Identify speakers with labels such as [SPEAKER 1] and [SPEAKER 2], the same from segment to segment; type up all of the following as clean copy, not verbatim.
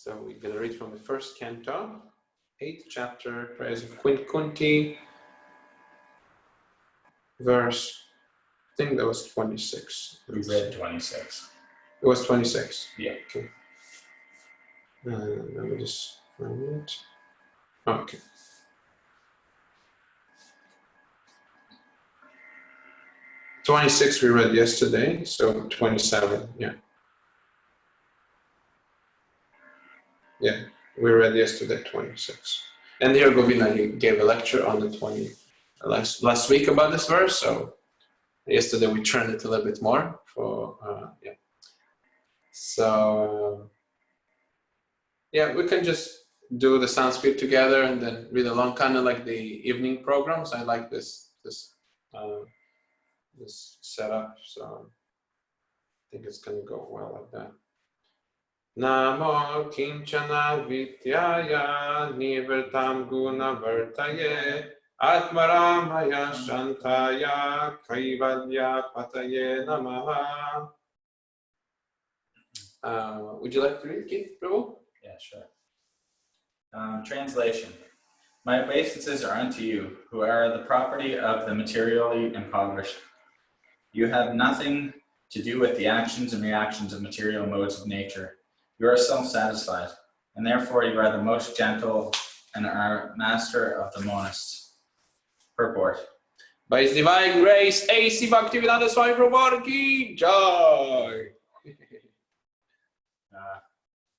[SPEAKER 1] So we're going to read from the first canto, 8th chapter, prayers of Queen Kunti, verse, I think that was 26.
[SPEAKER 2] We read 26.
[SPEAKER 1] It was 26?
[SPEAKER 2] Yeah.
[SPEAKER 1] Okay. Let me just find it. Okay. '26 we read yesterday, so 27, yeah. Yeah, we read yesterday 26. And here Govina, he gave a lecture on the last week about this verse, so yesterday we turned it a little bit more for, yeah. So, yeah, we can just do the Sanskrit together and then read along, kind of like the evening programs. I like this setup, so I think it's going to go well like that. Namo kinchana vidyaya nivartam guna vartaye atmaramaya shantaya kaivalya pataye namaha. Would you like to read, Keith, Prabhu?
[SPEAKER 2] Yeah, sure. Translation. My obeisances are unto you, who are the property of the materially impoverished. You have nothing to do with the actions and reactions of material modes of nature. You are self-satisfied, and therefore you are the most gentle and are master of the monists. Purport.
[SPEAKER 1] By His divine grace, A.C. Bhaktivedanta Swami Prabhupada ki jai.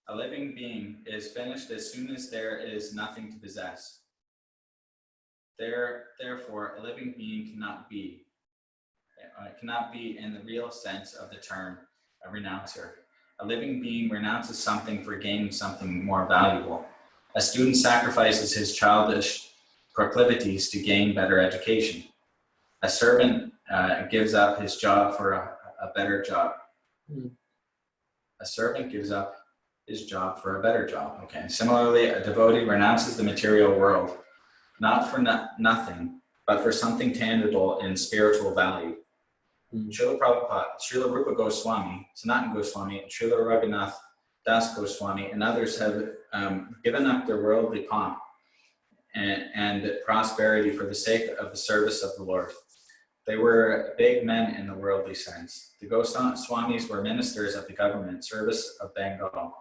[SPEAKER 2] A living being is finished as soon as there is nothing to possess. Therefore, a living being cannot be in the real sense of the term a renouncer. A living being renounces something for gaining something more valuable. A student sacrifices his childish proclivities to gain better education. A servant gives up his job for a better job. A servant gives up his job for a better job. Okay. Similarly, a devotee renounces the material world, not for nothing, but for something tangible in spiritual value. Srila Prabhupada, Srila Rupa Goswami, Sanatana Goswami, Srila Raghunath Das Goswami, and others have given up their worldly pomp and prosperity for the sake of the service of the Lord. They were big men in the worldly sense. The Goswamis were ministers of the government service of Bengal.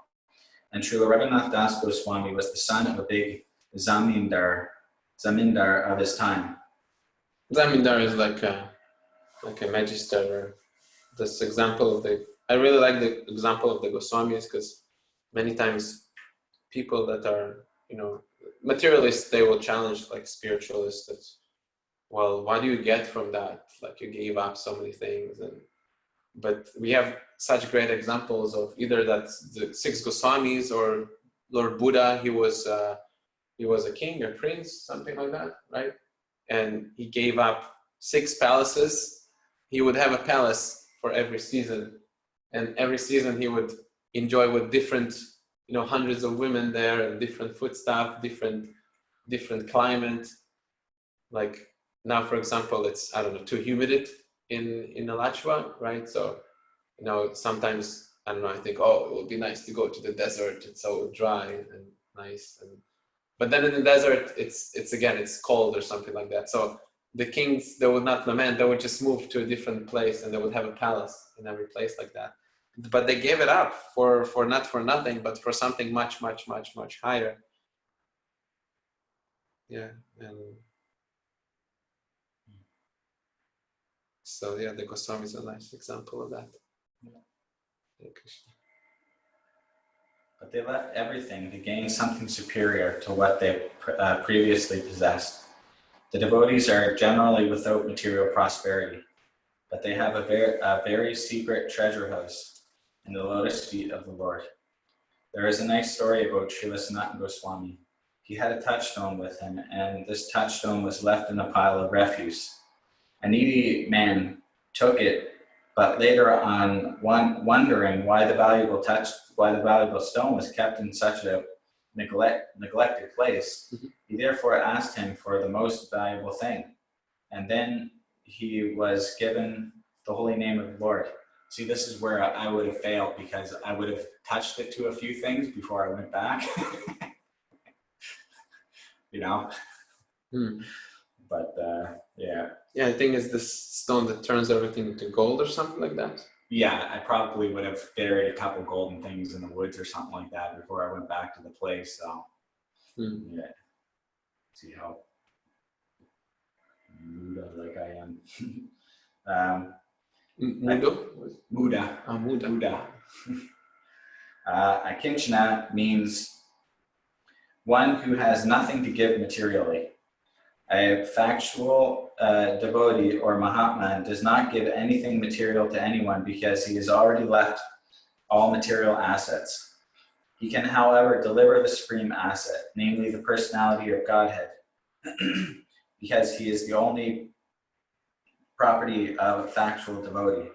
[SPEAKER 2] And Srila Raghunath Das Goswami was the son of a big zamindar of his time.
[SPEAKER 1] Zamindar is like a magister. This example of I really like the example of the Goswamis, because many times people that are, materialists, they will challenge like spiritualists that, well, what do you get from that? Like, you gave up so many things. But we have such great examples of either that the 6 Goswamis or Lord Buddha. He was a king, a prince, something like that, right? And he gave up 6 palaces. He would have a palace for every season, and every season he would enjoy with different, hundreds of women there, and different food stuff, different climate. Like now, for example, it's, I don't know, too humid in Alachua, right? So, sometimes, I don't know, I think, oh, it would be nice to go to the desert. It's so dry and nice. But then in the desert, it's cold or something like that. So the kings, they would not lament. They would just move to a different place, and they would have a palace in every place like that. But they gave it up for not for nothing, but for something much, much, much, much higher. Yeah, and so yeah, the Goswami is a nice example of that. Yeah.
[SPEAKER 2] But they left everything to gain something superior to what they previously possessed. The devotees are generally without material prosperity, but they have a very secret treasure house in the lotus feet of the Lord. There is a nice story about Srila Sanatana Goswami. He had a touchstone with him, and this touchstone was left in a pile of refuse. A needy man took it, but later on, wondering why the valuable stone was kept in such a neglected place, he therefore asked him for the most valuable thing, and then he was given the holy name of the Lord. See, this is where I would have failed, because I would have touched it to a few things before I went back. You know?
[SPEAKER 1] Hmm.
[SPEAKER 2] But yeah.
[SPEAKER 1] Yeah, I think it's the stone that turns everything into gold or something like that.
[SPEAKER 2] Yeah, I probably would have buried a couple golden things in the woods or something like that before I went back to the place. So, yeah. See how Muda like I am.
[SPEAKER 1] Mudo?
[SPEAKER 2] Muda.
[SPEAKER 1] Muda.
[SPEAKER 2] Muda. Akinchana means one who has nothing to give materially. A factual devotee or Mahatma does not give anything material to anyone because he has already left all material assets. He can, however, deliver the supreme asset, namely the personality of Godhead, because he is the only property of a factual devotee.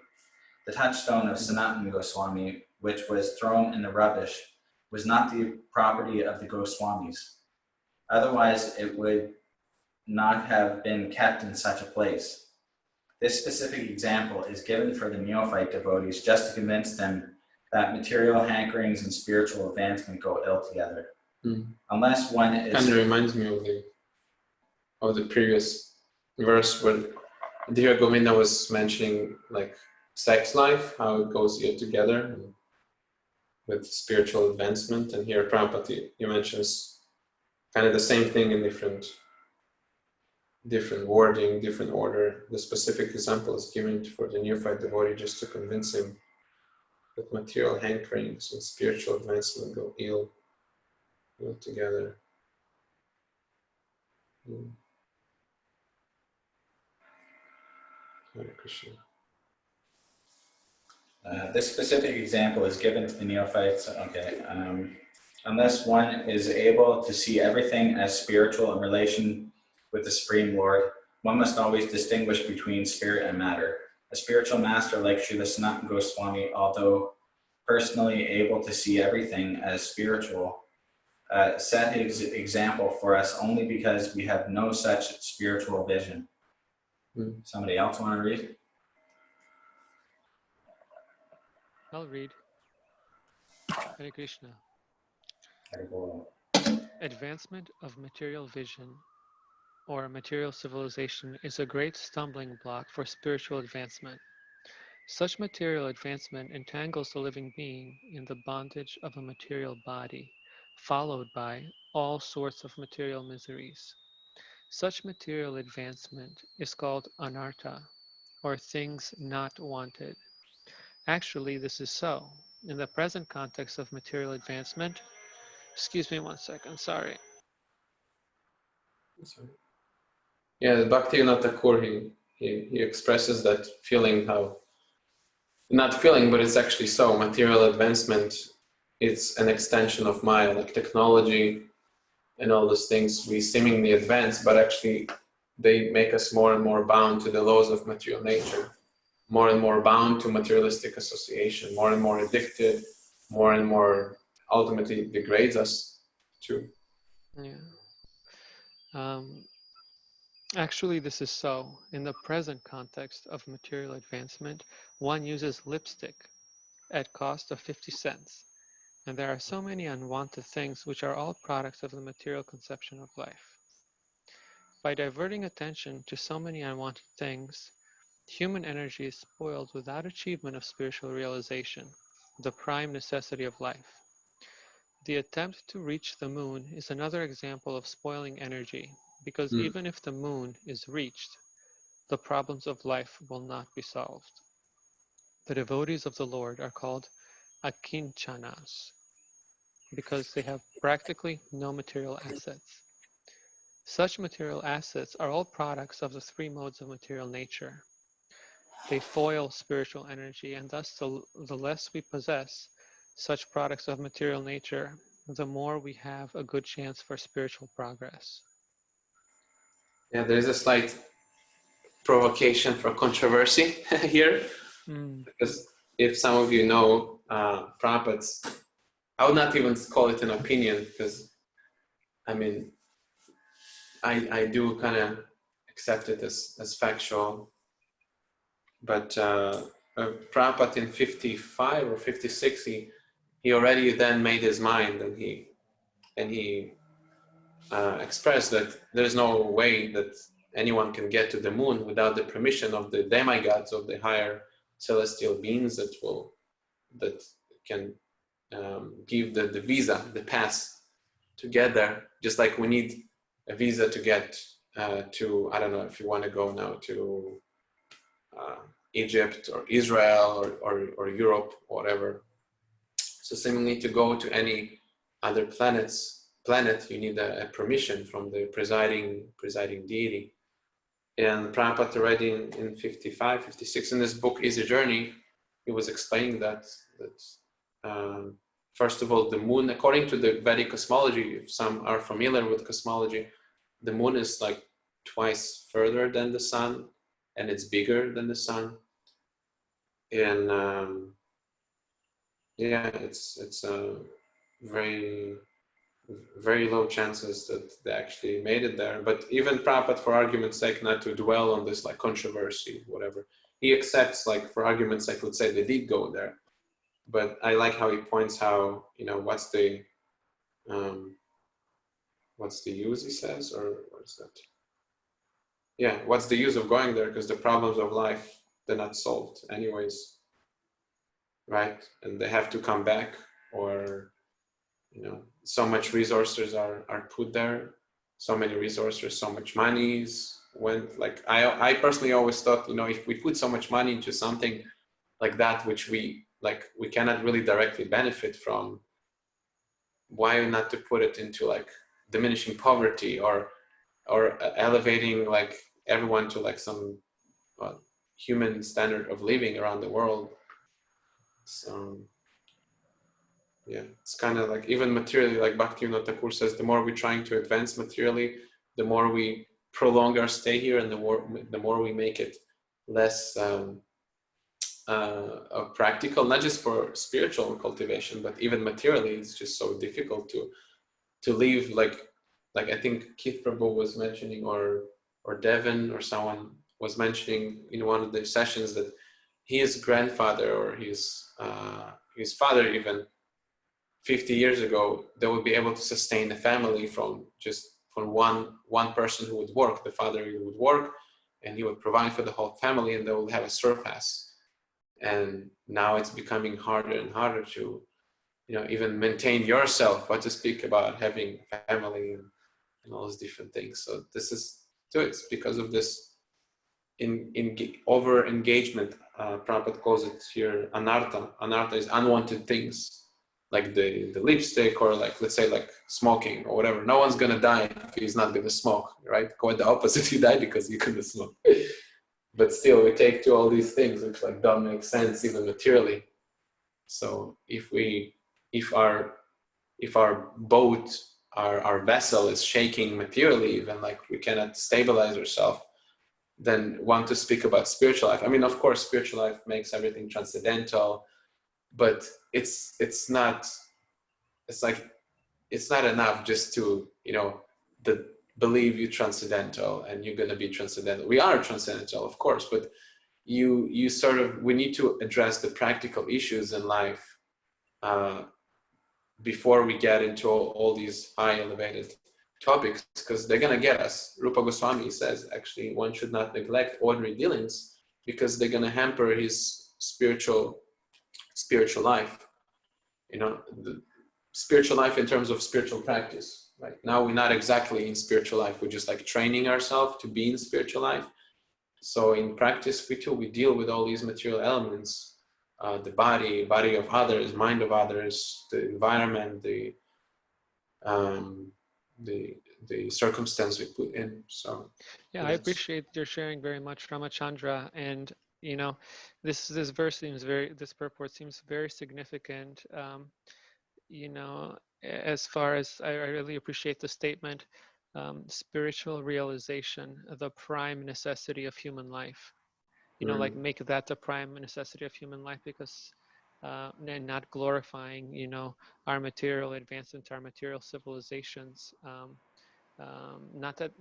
[SPEAKER 2] The touchstone of Sanatana Goswami, which was thrown in the rubbish, was not the property of the Goswamis. Otherwise, it would not have been kept in such a place. This specific example is given for the neophyte devotees just to convince them that material hankerings and spiritual advancement go ill together. Unless one is...
[SPEAKER 1] Kind of reminds me of the previous verse where Dhira Govinda was mentioning like sex life, how it goes here together with spiritual advancement. And here Prabhupada, you mentions kind of the same thing in different wording, different order. The specific example is given for the neophyte devotee just to convince him that material hankerings and spiritual advancement go ill together. Hare Krishna.
[SPEAKER 2] This specific example is given to the neophytes. Okay. Unless one is able to see everything as spiritual in relation with the Supreme Lord, one must always distinguish between spirit and matter. A spiritual master like Srila Sanatana Goswami, although personally able to see everything as spiritual, set his example for us only because we have no such spiritual vision. Somebody else want to read?
[SPEAKER 3] I'll read. Hare Krishna. Advancement of material vision or material civilization is a great stumbling block for spiritual advancement. Such material advancement entangles the living being in the bondage of a material body, followed by all sorts of material miseries. Such material advancement is called anartha, or things not wanted. Actually, this is so. In the present context of material advancement, excuse me 1 second, sorry.
[SPEAKER 1] Yeah, the Bhaktivinoda Thakur, he expresses that feeling how, not feeling, but it's actually so, material advancement, it's an extension of Maya, like technology and all those things we seemingly advance, but actually they make us more and more bound to the laws of material nature, more and more bound to materialistic association, more and more addicted, more and more ultimately degrades us too.
[SPEAKER 3] Yeah. Actually, this is so. In the present context of material advancement, one uses lipstick at cost of 50 cents. And there are so many unwanted things which are all products of the material conception of life. By diverting attention to so many unwanted things, human energy is spoiled without achievement of spiritual realization, the prime necessity of life. The attempt to reach the moon is another example of spoiling energy, because even if the moon is reached, the problems of life will not be solved. The devotees of the Lord are called akinchanas, because they have practically no material assets. Such material assets are all products of the three modes of material nature. They foil spiritual energy, and thus the less we possess such products of material nature, the more we have a good chance for spiritual progress.
[SPEAKER 1] Yeah, there's a slight provocation for controversy here, because if some of you know Prabhupada's, I would not even call it an opinion, because I mean, I do kind of accept it as factual, but Prabhupada in 55 or 56, he already then made his mind, and he expressed that there's no way that anyone can get to the moon without the permission of the demigods, of the higher celestial beings that can give the visa, the pass to get there. Just like we need a visa to get to, I don't know if you want to go now to Egypt or Israel or Europe, or whatever. So similarly, to go to any other planet, you need a permission from the presiding deity. And Prabhupada already in 55, 56, in this book, Easy Journey, he was explaining that first of all, the moon, according to the Vedic cosmology, if some are familiar with cosmology, the moon is like twice further than the sun, and it's bigger than the sun. And yeah, it's very very low chances that they actually made it there. But even Prabhupada, for argument's sake, not to dwell on this like controversy, whatever, he accepts, like for argument's sake, let's say they did go there. But I like how he points how, what's the use, he says, or what is that? Yeah, what's the use of going there? Because the problems of life, they're not solved anyways, right? And they have to come back, or so much resources are put there, so many resources, so much money went. Like I personally always thought, if we put so much money into something like that, which we cannot really directly benefit from, why not to put it into like diminishing poverty, or elevating like everyone to like some human standard of living around the world. So yeah, it's kind of like, even materially, like Bhaktivinoda Thakur says, the more we're trying to advance materially, the more we prolong our stay here, and the more we make it less practical, not just for spiritual cultivation, but even materially. It's just so difficult to live like I think Keith Prabhu was mentioning, or Devin or someone was mentioning in one of the sessions, that his grandfather, or his father, even 50 years ago, they would be able to sustain a family from one person who would work. The father would work, and he would provide for the whole family, and they would have a surplus. And now it's becoming harder and harder to, even maintain yourself, what to speak about having family and all those different things. So this is too, it's because of this over engagement. Prabhupada calls it here anartha. Anartha is unwanted things, like the lipstick, or like, let's say, like smoking or whatever. No one's gonna die if he's not gonna smoke, right? Quite the opposite, you die because you couldn't smoke. But still, we take to all these things which like don't make sense even materially. So if our boat, our vessel is shaking materially, even like we cannot stabilize ourselves, then want to speak about spiritual life. I mean, of course, spiritual life makes everything transcendental, but it's not enough just to believe you're transcendental and you're going to be transcendental. We are transcendental, of course, but we need to address the practical issues in life before we get into all these high elevated topics, because they're going to get us. Rupa Goswami says, actually, one should not neglect ordinary dealings, because they're going to hamper his spiritual life. The spiritual life in terms of spiritual practice. Right now, we're not exactly in spiritual life. We're just like training ourselves to be in spiritual life. So in practice, we deal with all these material elements, the body of others, mind of others, the environment, the circumstance we put in. So
[SPEAKER 3] yeah, I appreciate your sharing very much, Ramachandra. And this purport seems very significant. As far as I really appreciate the statement, spiritual realization, the prime necessity of human life. Like make that the prime necessity of human life, because and not glorifying, our material advancements, our material civilizations. Not that,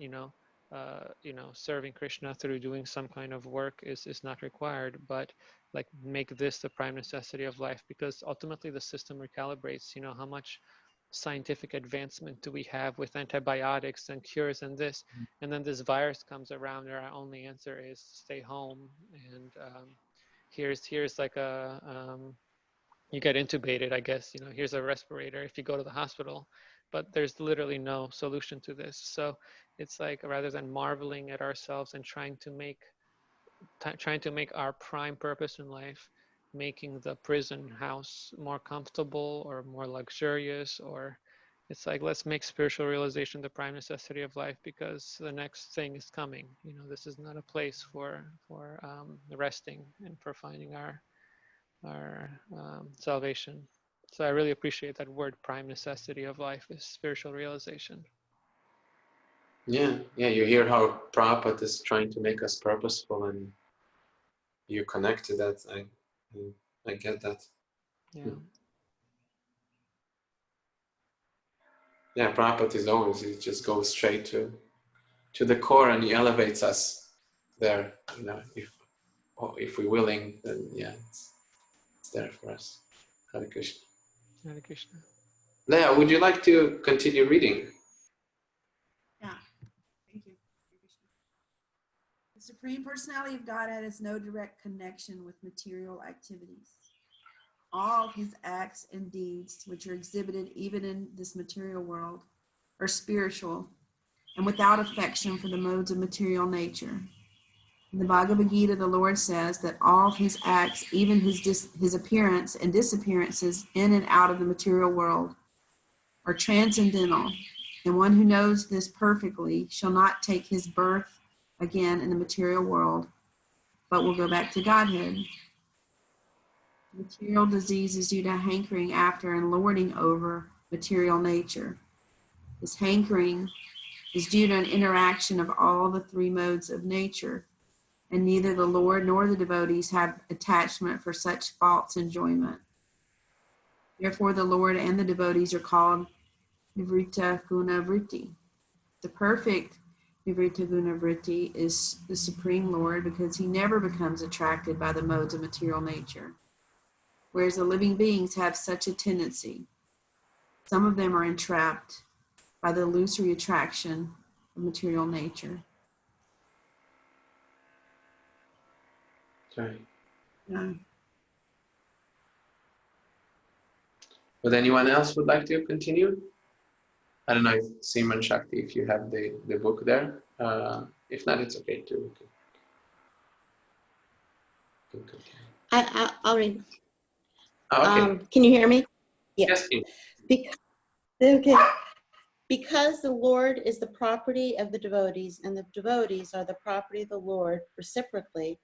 [SPEAKER 3] serving Krishna through doing some kind of work is not required, but like make this the prime necessity of life, because ultimately the system recalibrates. How much scientific advancement do we have with antibiotics and cures and this, and then this virus comes around, and our only answer is stay home. And here's like you get intubated, I guess. Here's a respirator if you go to the hospital, but there's literally no solution to this. So it's like, rather than marveling at ourselves and trying to make our prime purpose in life, making the prison house more comfortable or more luxurious, or it's like, let's make spiritual realization the prime necessity of life, because the next thing is coming. This is not a place for resting and for finding our salvation. So I really appreciate that word, prime necessity of life is spiritual realization.
[SPEAKER 1] Yeah, you hear how Prabhupada is trying to make us purposeful, and you connect to that. I get that.
[SPEAKER 3] Yeah.
[SPEAKER 1] Yeah, Prabhupada is always, he just goes straight to the core, and he elevates us there. If we're willing, then yeah, it's there for us. Hare Krishna.
[SPEAKER 3] Hare Krishna.
[SPEAKER 1] Leah, would you like to continue reading?
[SPEAKER 4] Yeah, thank you. The Supreme Personality of Godhead has no direct connection with material activities. All his acts and deeds, which are exhibited even in this material world, are spiritual and without affection for the modes of material nature. In the Bhagavad Gita, the Lord says that all his acts, even his appearance and disappearances in and out of the material world, are transcendental, and one who knows this perfectly shall not take his birth again in the material world, but will go back to Godhead. Material disease is due to hankering after and lording over material nature. This hankering is due to an interaction of all the three modes of nature, and neither the Lord nor the devotees have attachment for such false enjoyment. Therefore, the Lord and the devotees are called Nivrita Guna Vritti. The perfect Nivrita Guna Vritti is the Supreme Lord, because he never becomes attracted by the modes of material nature, whereas the living beings have such a tendency. Some of them are entrapped by the illusory attraction of material nature.
[SPEAKER 1] Sorry.
[SPEAKER 4] Yeah.
[SPEAKER 1] Would anyone else would like to continue? I don't know if Simran Shakti, if you have the book there. If not, it's okay too.
[SPEAKER 5] I'll read.
[SPEAKER 1] Okay.
[SPEAKER 5] Can you hear me? Yeah.
[SPEAKER 1] Yes, please.
[SPEAKER 5] Because the Lord is the property of the devotees, and the devotees are the property of the Lord reciprocally,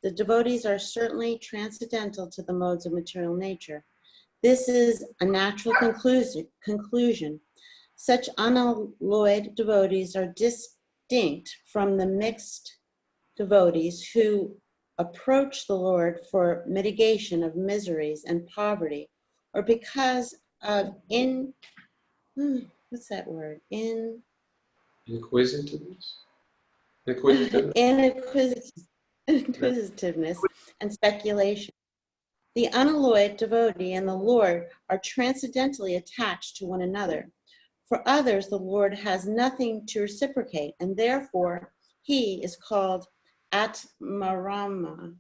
[SPEAKER 5] the devotees are certainly transcendental to the modes of material nature. This is a natural conclusion. Such unalloyed devotees are distinct from the mixed devotees who approach the Lord for mitigation of miseries and poverty, or because of what's that word?
[SPEAKER 1] Inquisitiveness?
[SPEAKER 5] Inquisitiveness and speculation. The unalloyed devotee and the Lord are transcendentally attached to one another. For others, the Lord has nothing to reciprocate, and therefore he is called Atmarama,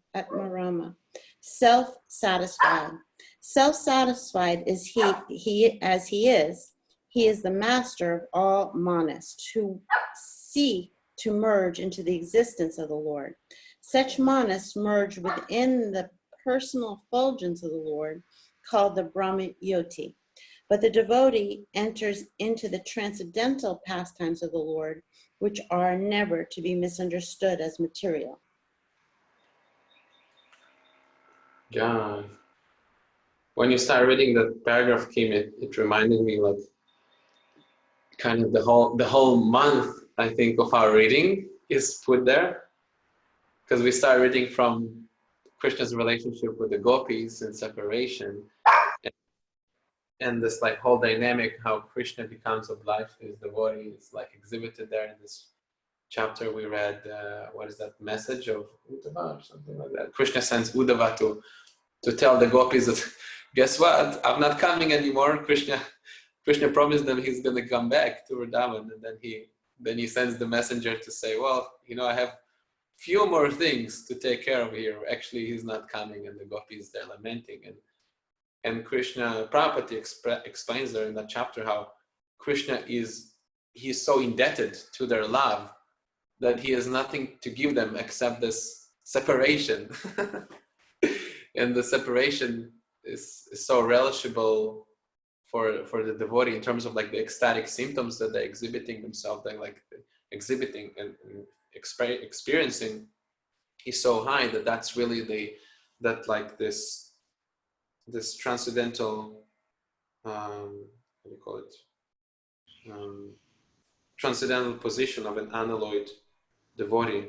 [SPEAKER 5] self-satisfied. Self-satisfied is he as he is. He is the master of all monists who seek to merge into the existence of the Lord. Such monists merge within the personal effulgence of the Lord, called the Brahmayoti. But the devotee enters into the transcendental pastimes of the Lord, which are never to be misunderstood as material.
[SPEAKER 1] Yeah. When you start reading that paragraph, Kim, it reminded me like kind of the whole month, I think, of our reading is put there, because we start reading from Krishna's relationship with the gopis and separation, and this like whole dynamic, how Krishna becomes obliged to his devotee, is like exhibited there in this chapter we read, what is that, message of Uddhava or something like that. Krishna sends Uddhava to tell the gopis that, guess what, I'm not coming anymore. Krishna promised them he's going to come back to Vrindavan, and then he sends the messenger to say, well, I have few more things to take care of here. Actually, he's not coming, and the gopis, they're lamenting. And Krishna, Prabhupada explains there in that chapter how Krishna he's so indebted to their love that he has nothing to give them except this separation. And the separation is so relishable for the devotee in terms of like the ecstatic symptoms that they're exhibiting themselves, they're like exhibiting and experiencing is so high that's really this transcendental, what do you call it? Transcendental position of an unalloyed devotee.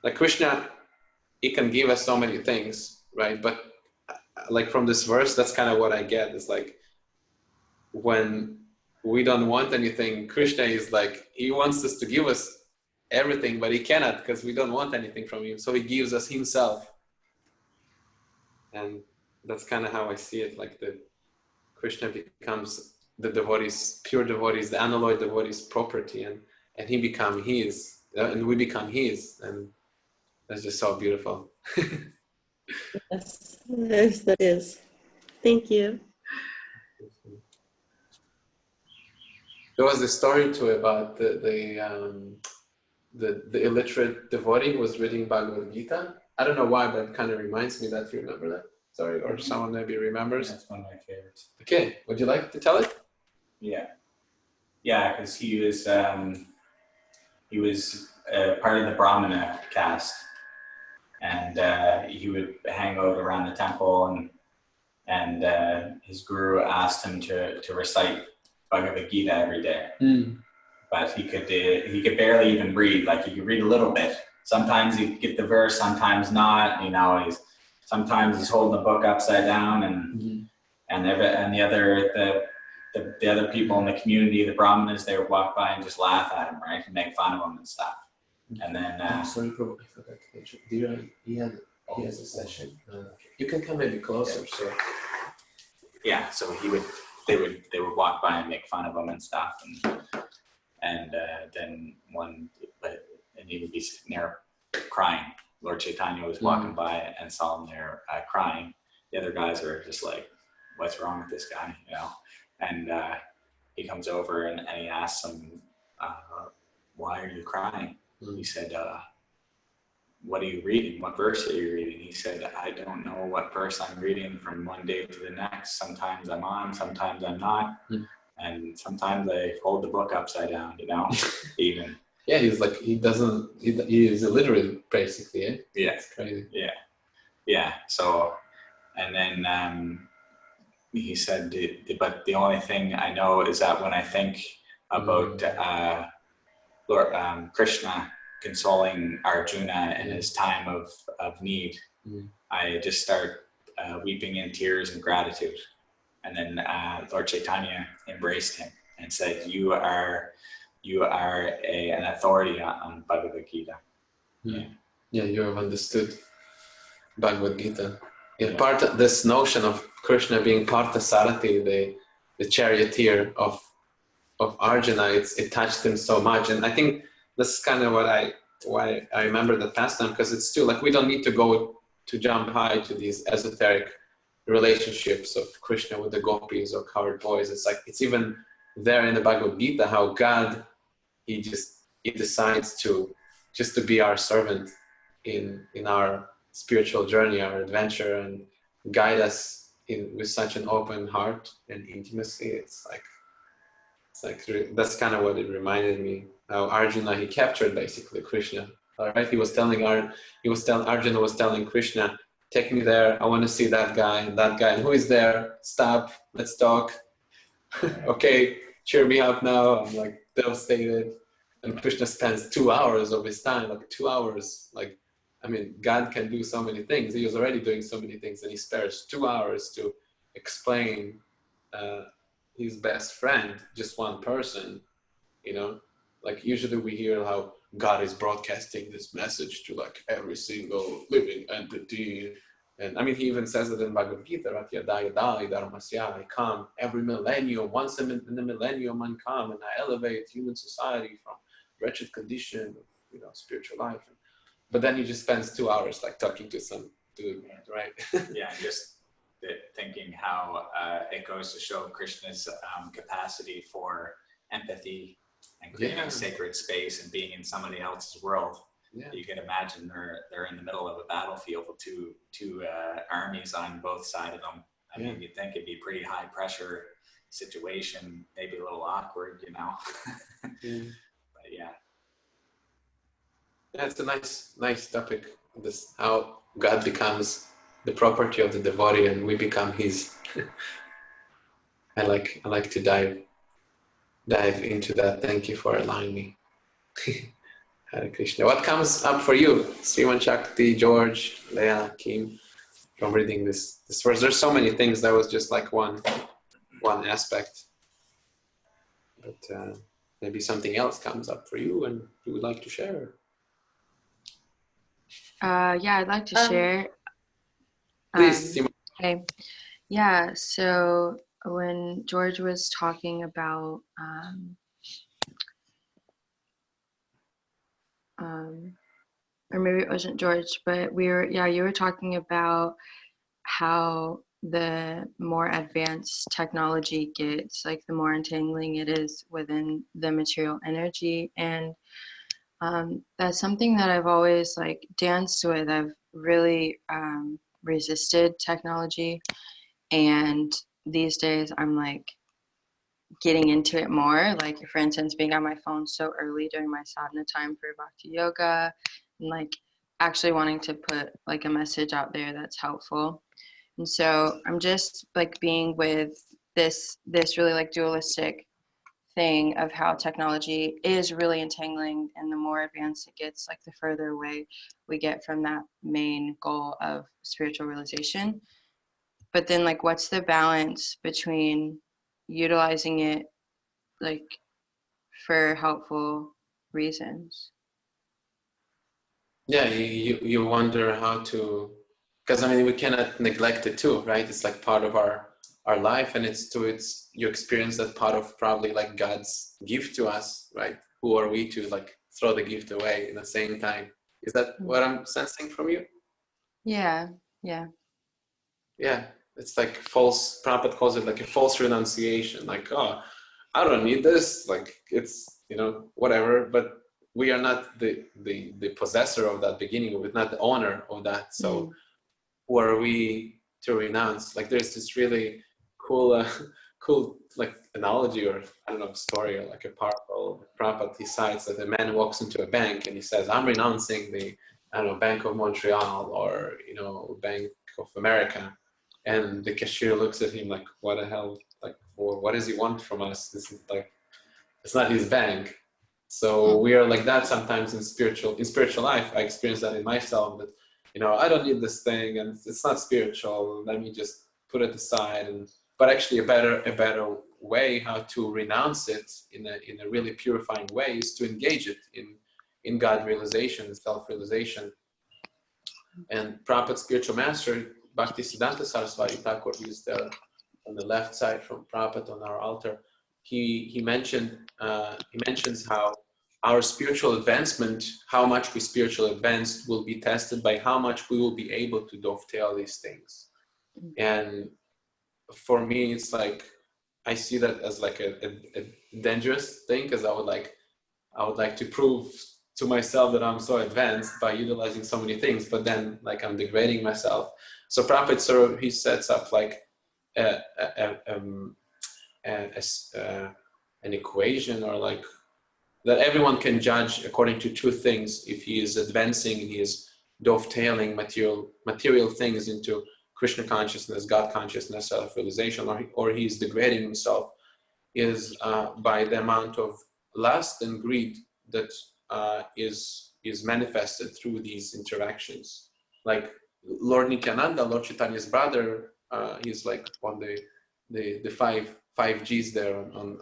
[SPEAKER 1] Like Krishna, he can give us so many things, right? But like from this verse, that's kind of what I get. It's like when we don't want anything, Krishna is like, he wants us to give us everything, but he cannot because we don't want anything from him. So he gives us himself. And that's kind of how I see it. Like the Krishna becomes the devotees, pure devotees, the unalloyed devotees' property, and he become his, and we become his, and that's just so beautiful.
[SPEAKER 5] Yes, that is. Thank you.
[SPEAKER 1] There was a story too about the illiterate devotee who was reading Bhagavad Gita. I don't know why, but it kind of reminds me that. You remember that story, or someone maybe remembers?
[SPEAKER 2] That's one of my favorites.
[SPEAKER 1] Okay, would you like to tell it?
[SPEAKER 2] Yeah, because he was part of the Brahmana caste, and he would hang out around the temple, and his guru asked him to recite Bhagavad Gita every day. But he could barely even read. Like he could read a little bit. Sometimes he'd get the verse, sometimes not. Sometimes he's holding the book upside down, and the other people in the community, the Brahmanas, they would walk by and just laugh at him, right, and make fun of him and stuff. And then
[SPEAKER 1] sorry, probably I forgot to mention. He has a session. You can come maybe closer.
[SPEAKER 2] Yeah. So they would walk by and make fun of him and stuff, and then he would be sitting there crying. Lord Chaitanya was walking by and saw him there crying. The other guys are just like, "What's wrong with this guy?" And he comes over and he asks him, "Why are you crying?" He said, "What are you reading? What verse are you reading?" He said, "I don't know what verse I'm reading from one day to the next. Sometimes I'm on, sometimes I'm not. And sometimes I hold the book upside down, even."
[SPEAKER 1] Yeah, he's like, he is illiterate, basically. Eh?
[SPEAKER 2] Yeah.
[SPEAKER 1] It's crazy.
[SPEAKER 2] Yeah. So, and then he said, "But the only thing I know is that when I think about Lord Krishna consoling Arjuna in his time of need, I just start weeping in tears and gratitude." And then Lord Chaitanya embraced him and said, "You are an authority on Bhagavad Gita."
[SPEAKER 1] Yeah, you have understood Bhagavad Gita. Yeah, part of this notion of Krishna being Partha Sarathi, the charioteer of Arjuna, it touched him so much. And I think this is kind of why I remember the pastime, because it's still like we don't need to go to jump high to these esoteric relationships of Krishna with the gopis or cowherd boys. It's like it's even there in the Bhagavad Gita how God he decides to be our servant in our spiritual journey, our adventure, and guide us with such an open heart and intimacy. It's like that's kind of what it reminded me. How Arjuna he captured basically Krishna. All right, Arjuna was telling Krishna, "Take me there. I want to see that guy. And who is there? Stop. Let's talk." Okay, cheer me up now. I'm like devastated. And Krishna spends 2 hours of his time, like 2 hours. Like, I mean, God can do so many things. He was already doing so many things, and he spares 2 hours to explain his best friend, just one person. Like usually we hear how God is broadcasting this message to like every single living entity. And I mean, he even says it in Bhagavad Gita, right? Yada yada dharmasya, I come every millennium, once in the millennium I come and I elevate human society from wretched condition, spiritual life. But then he just spends 2 hours like talking to some dude, right?
[SPEAKER 2] Yeah, just thinking how it goes to show Krishna's capacity for empathy and creating sacred space and being in somebody else's world. Yeah. You can imagine they're in the middle of a battlefield with two armies on both sides of them. I mean, you'd think it'd be a pretty high pressure situation, maybe a little awkward, But yeah.
[SPEAKER 1] It's a nice topic. This how God becomes the property of the devotee and we become his. I like to dive into that. Thank you for allowing me. Hare Krishna. What comes up for you, Sriman Shakti, George, Leah, Kim, from reading this verse? There's so many things. That was just like one aspect, but maybe something else comes up for you, and you would like to share.
[SPEAKER 6] Yeah, I'd like to share.
[SPEAKER 1] Please, Simon.
[SPEAKER 6] Okay. Yeah. So when George was talking about or maybe it wasn't George, but you were talking about how the more advanced technology gets, like the more entangling it is within the material energy. And that's something that I've always like danced with. I've really resisted technology. And these days I'm like getting into it more, like for instance being on my phone so early during my sadhana time for bhakti yoga, and like actually wanting to put like a message out there that's helpful. And so I'm just like being with this really like dualistic thing of how technology is really entangling, and the more advanced it gets, like the further away we get from that main goal of spiritual realization. But then like what's the balance between utilizing it like for helpful reasons?
[SPEAKER 1] Yeah, you wonder how to, because I mean we cannot neglect it too, right? It's like part of our life, and you experience that part of probably like God's gift to us, right? Who are we to like throw the gift away in the same time? Is that what I'm sensing from you?
[SPEAKER 6] Yeah.
[SPEAKER 1] It's like false. Prabhupada calls it like a false renunciation. Like, oh, I don't need this. Like it's whatever. But we are not the possessor of that beginning. We're not the owner of that. So who are we to renounce? Like there's this really cool like analogy, or I don't know, story, or like a parable. Prabhupada, he cites that a man walks into a bank and he says, I'm renouncing the Bank of Montreal or Bank of America. And the cashier looks at him like, what the hell? Like, well, what does he want from us? This is like, it's not his bank. So we are like that sometimes in spiritual life. I experience that in myself, that I don't need this thing and it's not spiritual. Let me just put it aside. But actually a better way how to renounce it in a really purifying way is to engage it in God realization, self-realization. And Prabhupada's spiritual master, Bhaktisiddhanta Saraswati Thakur, who's there on the left side from Prabhupada on our altar, he mentions how our spiritual advancement, how much we spiritually advanced, will be tested by how much we will be able to dovetail these things. And for me, it's like I see that as like a dangerous thing, because I would like to prove to myself that I'm so advanced by utilizing so many things, but then like I'm degrading myself. So Prabhupada, he sets up like an equation, or like that everyone can judge according to two things: if he is advancing and he is dovetailing material things into Krishna consciousness, God consciousness, self-realization, or he is degrading himself, is by the amount of lust and greed that is manifested through these interactions. Like Lord Nityananda, Lord Chaitanya's brother, he's like on the five Gs there on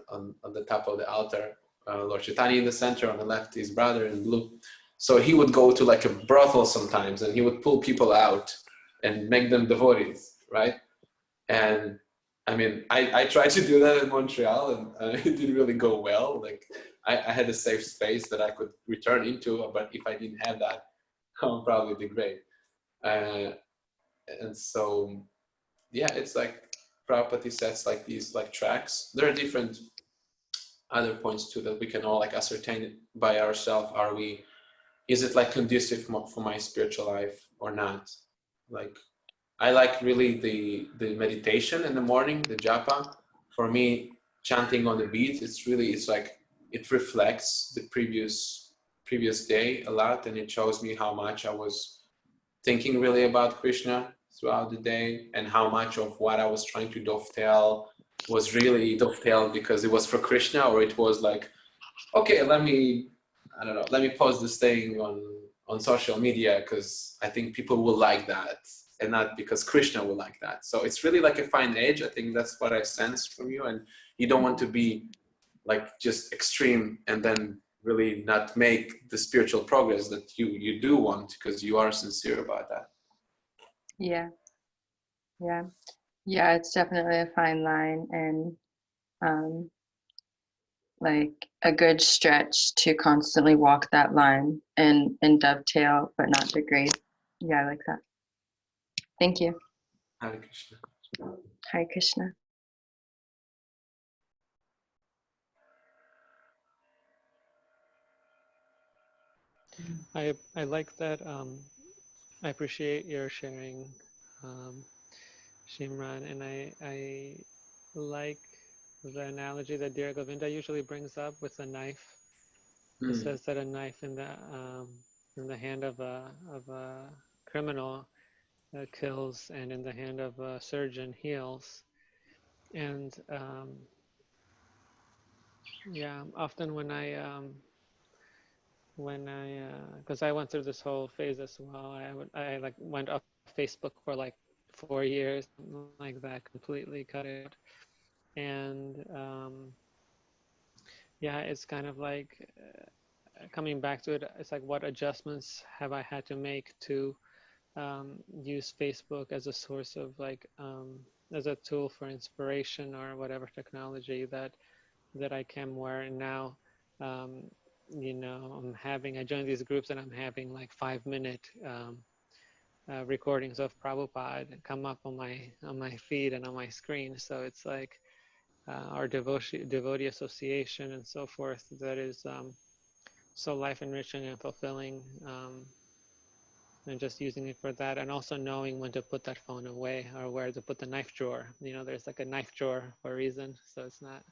[SPEAKER 1] the top of the altar, Lord Chaitanya in the center, on the left his brother in blue. So he would go to like a brothel sometimes, and he would pull people out and make them devotees, right? And I mean, I tried to do that in Montreal, and it didn't really go well. Like I had a safe space that I could return into, but if I didn't have that, I would probably degrade. And so, yeah, it's like Prabhupada sets like these like tracks. There are different other points too that we can all like ascertain it by ourselves. Is it like conducive for my spiritual life or not? Like, I like really the meditation in the morning, the japa. For me, chanting on the beat, it's like it reflects the previous day a lot, and it shows me how much I was thinking really about Krishna throughout the day, and how much of what I was trying to dovetail was really dovetailed because it was for Krishna, or it was like, okay, I don't know, let me post this thing on social media because I think people will like that, and not because Krishna will like that. So it's really like a fine edge. I think that's what I sense from you, and you don't want to be like just extreme and then really not make the spiritual progress that you do want, because you are sincere about that.
[SPEAKER 6] Yeah, yeah, it's definitely a fine line, and like a good stretch to constantly walk that line and dovetail but not degrade. Yeah, I like that. Thank you.
[SPEAKER 1] Hare Krishna.
[SPEAKER 6] Hare Krishna.
[SPEAKER 3] I like that. I appreciate your sharing, Shimran, and I like the analogy that Dear Govinda usually brings up with a knife. It says that a knife in the hand of a criminal kills, and in the hand of a surgeon heals. And yeah, often when because I went through this whole phase as well. I like went off Facebook for like 4 years, like that, completely cut it. And yeah, it's kind of like coming back to it. It's like, what adjustments have I had to make to use Facebook as a source of like as a tool for inspiration or whatever technology that I can wear now. You know, I joined these groups and I'm having like 5-minute recordings of Prabhupada come up on my feed and on my screen. So it's like our devotee association and so forth, that is so life enriching and fulfilling, and just using it for that, and also knowing when to put that phone away or where to put the knife drawer. You know, there's like a knife drawer for a reason, so it's not,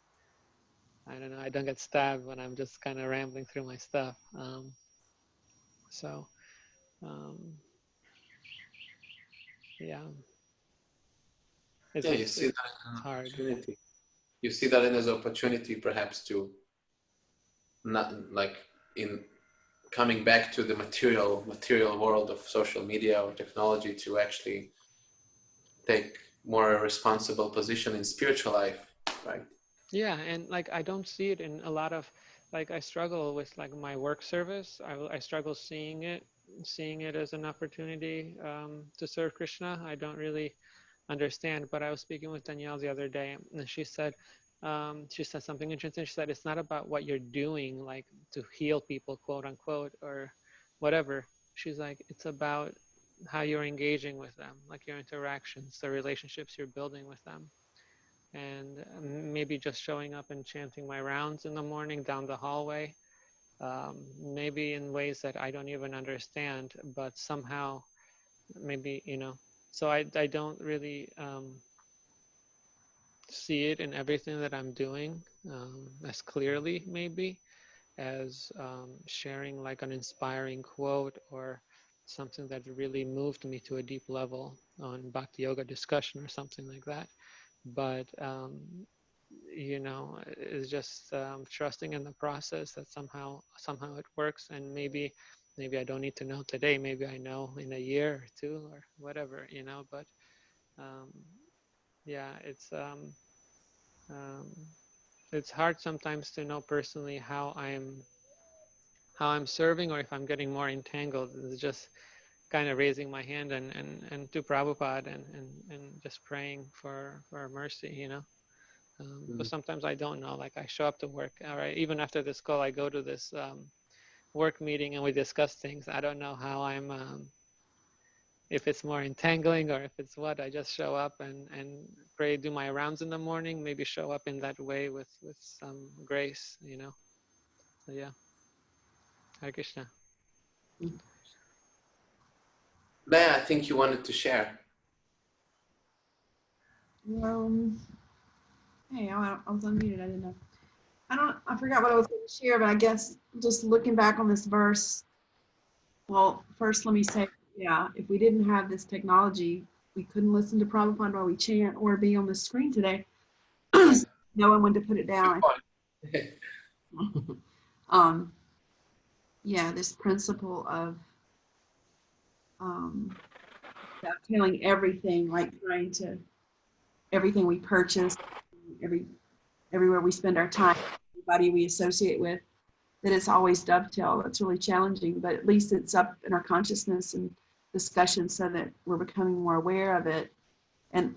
[SPEAKER 3] I don't know, I don't get stabbed when I'm just kind of rambling through my stuff. So yeah,
[SPEAKER 1] Yeah, you see that
[SPEAKER 3] it's
[SPEAKER 1] as an
[SPEAKER 3] hard.
[SPEAKER 1] opportunity. You see that as an opportunity, perhaps, to not like in coming back to the material world of social media or technology, to actually take more responsible position in spiritual life, right?
[SPEAKER 3] Yeah, and like I don't see it in a lot of, like I struggle with like my work service. I struggle seeing it as an opportunity to serve Krishna. I don't really understand. But I was speaking with Danielle the other day, and she said something interesting. She said it's not about what you're doing, like to heal people, quote unquote, or whatever. She's like, it's about how you're engaging with them, like your interactions, the relationships you're building with them. And maybe just showing up and chanting my rounds in the morning down the hallway, maybe in ways that I don't even understand, but somehow maybe, you know, so I don't really see it in everything that I'm doing as clearly, maybe, as sharing like an inspiring quote or something that really moved me to a deep level on Bhakti Yoga discussion or something like that. But you know, is just trusting in the process that somehow it works, and maybe I don't need to know today, maybe I know in a year or two or whatever, you know. But um, yeah, it's it's hard sometimes to know personally how I'm serving, or if I'm getting more entangled. It's just kind of raising my hand and to Prabhupada and just praying for mercy, you know. But sometimes I don't know. Like I show up to work, all right. Even after this call, I go to this work meeting and we discuss things. I don't know how I'm. If it's more entangling or if it's what. I just show up and pray, do my rounds in the morning. Maybe show up in that way with some grace, you know. So yeah. Hare Krishna.
[SPEAKER 1] Leah, I think you wanted to share.
[SPEAKER 4] Hey, I was unmuted. I didn't know. I forgot what I was going to share, but I guess just looking back on this verse, well, first let me say, yeah, if we didn't have this technology, we couldn't listen to Prabhupada while we chant or be on the screen today. Knowing when to put it down. Yeah, this principle of dovetailing everything, like trying to, everything we purchase, everywhere we spend our time, everybody we associate with, that it's always dovetail. That's really challenging, but at least it's up in our consciousness and discussion so that we're becoming more aware of it. And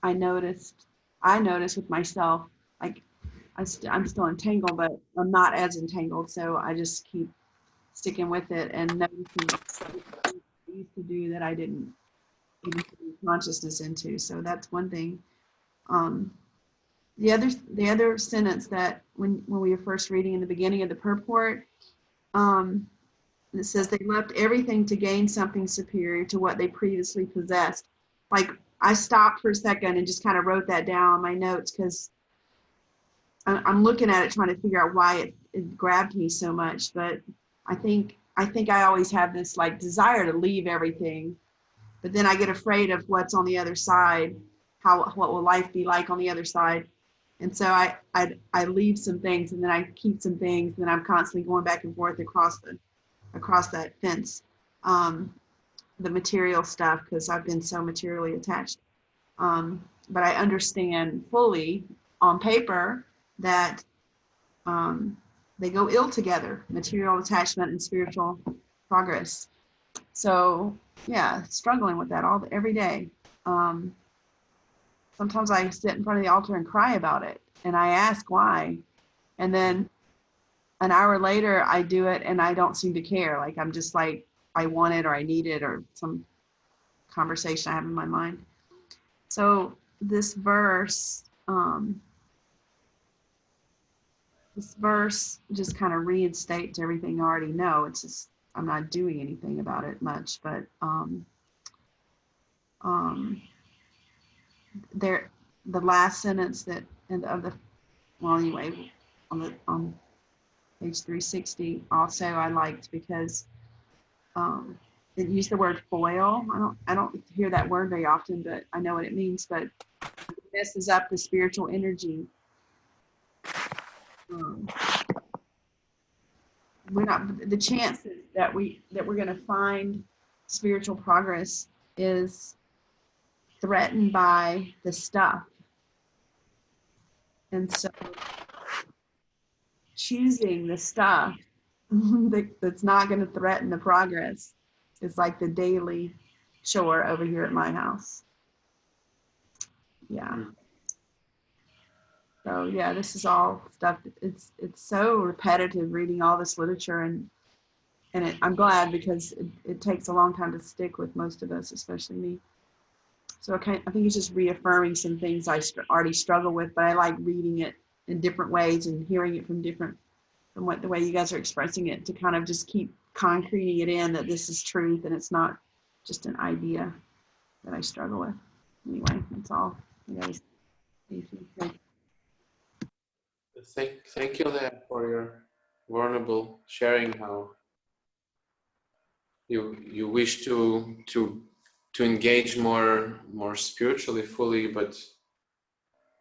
[SPEAKER 4] I noticed with myself, like I'm still entangled, but I'm not as entangled. So I just keep sticking with it and noticing what I used to do that I didn't even put consciousness into. So that's one thing. The other sentence that when we were first reading in the beginning of the purport, it says they left everything to gain something superior to what they previously possessed. Like I stopped for a second and just kind of wrote that down on my notes because I'm looking at it trying to figure out why it grabbed me so much. But I think I always have this like desire to leave everything, but then I get afraid of what's on the other side. What will life be like on the other side? And so I leave some things and then I keep some things, and then I'm constantly going back and forth across that fence, the material stuff, because I've been so materially attached. But I understand fully on paper that they go ill together, material attachment and spiritual progress. So yeah, struggling with that every day. Sometimes I sit in front of the altar and cry about it, and I ask why, and then an hour later I do it and I don't seem to care. Like I'm just like, I want it or I need it, or some conversation I have in my mind. So this verse just kind of reinstates everything I already know. It's just I'm not doing anything about it much, but there, the last sentence on page 360 also I liked because it used the word foil. I don't hear that word very often, but I know what it means. But it messes up the spiritual energy. The chances that we're going to find spiritual progress is threatened by the stuff. And so choosing the stuff that's not going to threaten the progress is like the daily chore over here at my house. Yeah. So yeah, this is all stuff. It's so repetitive reading all this literature, and I'm glad because it takes a long time to stick with most of us, especially me. So I think it's just reaffirming some things I already struggle with, but I like reading it in different ways and hearing it from the way you guys are expressing it, to kind of just keep concreting it in that this is truth and it's not just an idea that I struggle with. Anyway, that's all.
[SPEAKER 1] Thank you, Leah, for your vulnerable sharing. How you wish to engage more spiritually fully, but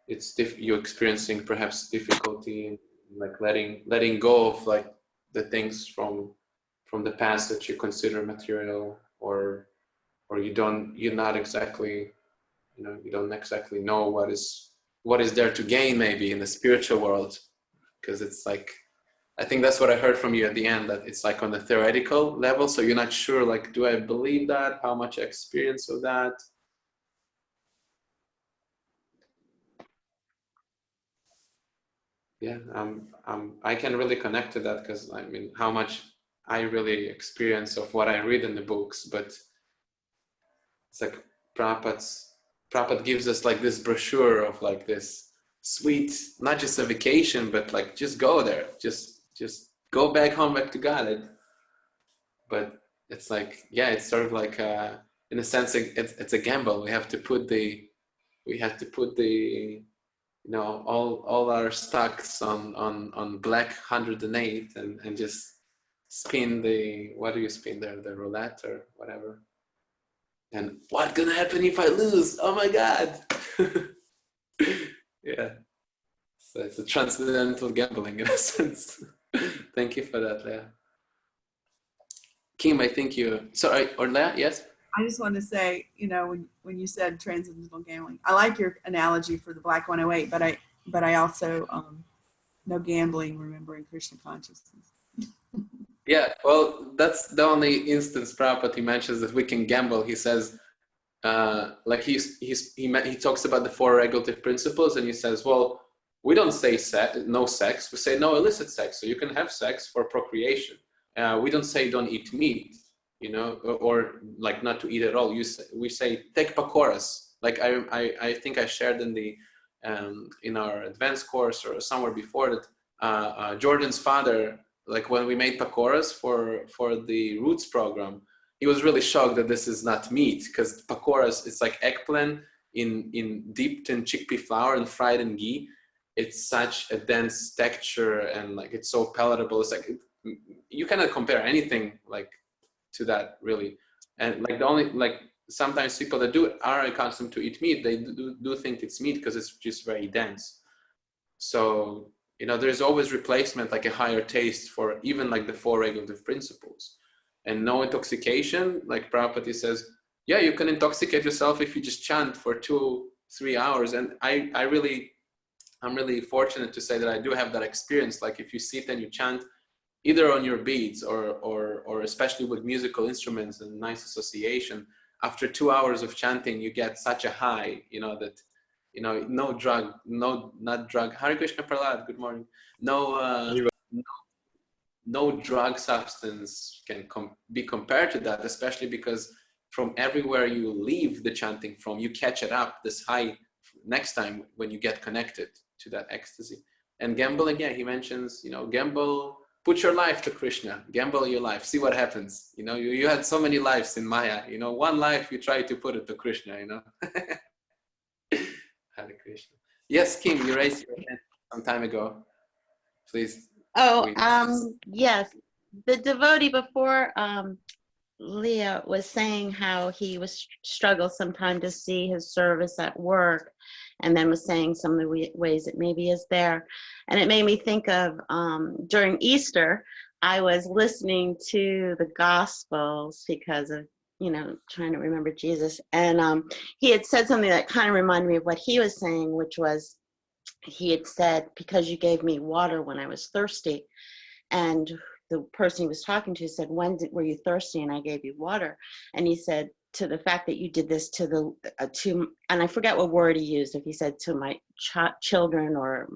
[SPEAKER 1] it's you're experiencing perhaps difficulty in like letting go of like the things from the past that you consider material, or you don't exactly know what is what is there to gain maybe in the spiritual world, because it's like, I think that's what I heard from you at the end, that it's like on the theoretical level, so you're not sure, like, do I believe that, how much experience of that. Yeah, I can really connect to that, because I mean, how much I really experience of what I read in the books, but it's like Prabhupada gives us like this brochure of like this sweet, not just a vacation, but like just go there, just go back home, back to God. But it's like, yeah, it's sort of like in a sense, it's a gamble. We have to put the you know, all our stocks on black 108 and just spin the, what do you spin there, the roulette or whatever. And what's gonna happen if I lose? Oh my God. Yeah, so it's a transcendental gambling in a sense. Thank you for that, Leah. Kim, I think you, sorry, or Leah, yes?
[SPEAKER 4] I just want to say, you know, when you said transcendental gambling, I like your analogy for the black 108, but I also know gambling, remembering Krishna consciousness.
[SPEAKER 1] Yeah, well, that's the only instance Prabhupada he mentions that we can gamble. He says, like he talks about the four regulative principles, and he says, well, we don't say no sex, we say no illicit sex. So you can have sex for procreation. We don't say don't eat meat, you know, or like not to eat at all. We say take pakoras. Like I think I shared in the in our advanced course or somewhere before that, Jordan's father, like when we made pakoras for the Roots program, he was really shocked that this is not meat, because pakoras, it's like eggplant dipped in chickpea flour and fried in ghee. It's such a dense texture and like it's so palatable. It's like you cannot compare anything like to that really. And like the only, like sometimes people that are accustomed to eat meat, they do think it's meat because it's just very dense. So you know, there's always replacement, like a higher taste for even like the four regulative principles. And no intoxication, like Prabhupada says, yeah, you can intoxicate yourself if you just chant for 2-3 hours. And I'm really fortunate to say that I do have that experience. Like if you sit and you chant either on your beads or especially with musical instruments and nice association, after 2 hours of chanting, you get such a high, you know, that, you know, not drug. Hare Krishna Prahlad, good morning. No drug substance can be compared to that, especially because from everywhere you leave the chanting from, you catch it up, this high, next time when you get connected to that ecstasy. And gambling, yeah, he mentions, you know, gamble, put your life to Krishna, gamble your life, see what happens. You know, you had so many lives in Maya, you know, one life you try to put it to Krishna, you know. Hare Krishna. Yes, Kim, you raised your hand some time ago. Please.
[SPEAKER 5] Yes. The devotee before Leah was saying how he was struggled sometimes to see his service at work, and then was saying some of the ways it maybe is there. And it made me think of during Easter, I was listening to the Gospels because of, you know, trying to remember Jesus. And he had said something that kind of reminded me of what he was saying, which was, he had said, because you gave me water when I was thirsty. And the person he was talking to said, when were you thirsty and I gave you water? And he said, to the fact that you did this to the, and I forget what word he used, if he said to my children or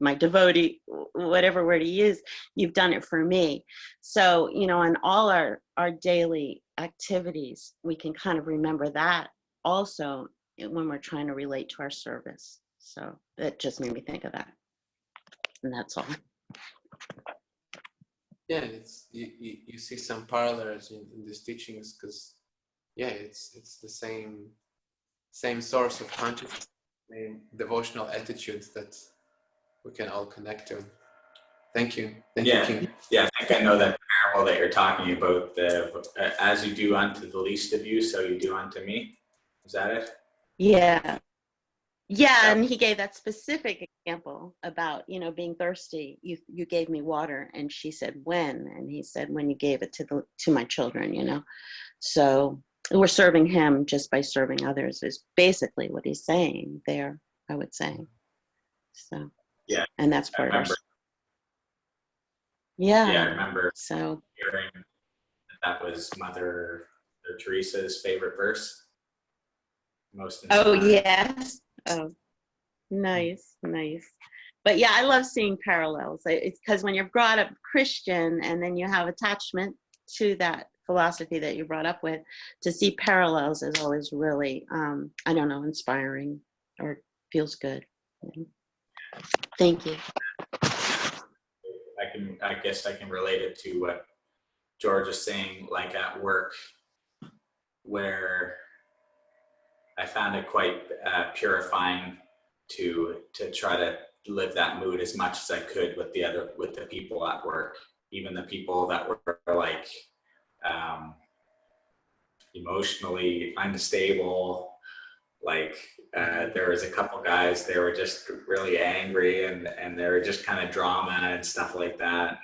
[SPEAKER 5] my devotee, whatever word he used, you've done it for me. So, you know, in all our daily activities, we can kind of remember that also when we're trying to relate to our service. So that just made me think of that. And that's all.
[SPEAKER 1] Yeah, it's you see some parallels in these teachings, because yeah, it's the same source of consciousness, same devotional attitude that we can all connect to. Thank you. Thank you, King.
[SPEAKER 2] Yeah, I think I know that parable that you're talking about. As you do unto the least of you, so you do unto me. Is that it?
[SPEAKER 5] Yeah. Yeah, and he gave that specific example about, you know, being thirsty. You gave me water, and she said, when? And he said, when you gave it to my children, you know. So we're serving him just by serving others is basically what he's saying there. I would say. So,
[SPEAKER 2] Yeah,
[SPEAKER 5] and that's
[SPEAKER 2] I
[SPEAKER 5] part of our,
[SPEAKER 2] remember.
[SPEAKER 5] yeah.
[SPEAKER 2] Yeah, I remember
[SPEAKER 5] So,
[SPEAKER 2] hearing that was Mother Teresa's favorite verse. Most
[SPEAKER 5] oh,
[SPEAKER 2] inspiring.
[SPEAKER 5] yes. Oh, nice, nice. But yeah, I love seeing parallels. It's because when you're brought up Christian and then you have attachment to that philosophy that you brought up with, to see parallels is always really, I don't know, inspiring or feels good. Thank you.
[SPEAKER 2] I guess I can relate it to what George is saying, like at work, where I found it quite purifying to try to live that mood as much as I could with the people at work, even the people that were like emotionally unstable. Like there was a couple guys, they were just really angry and they were just kind of drama and stuff like that.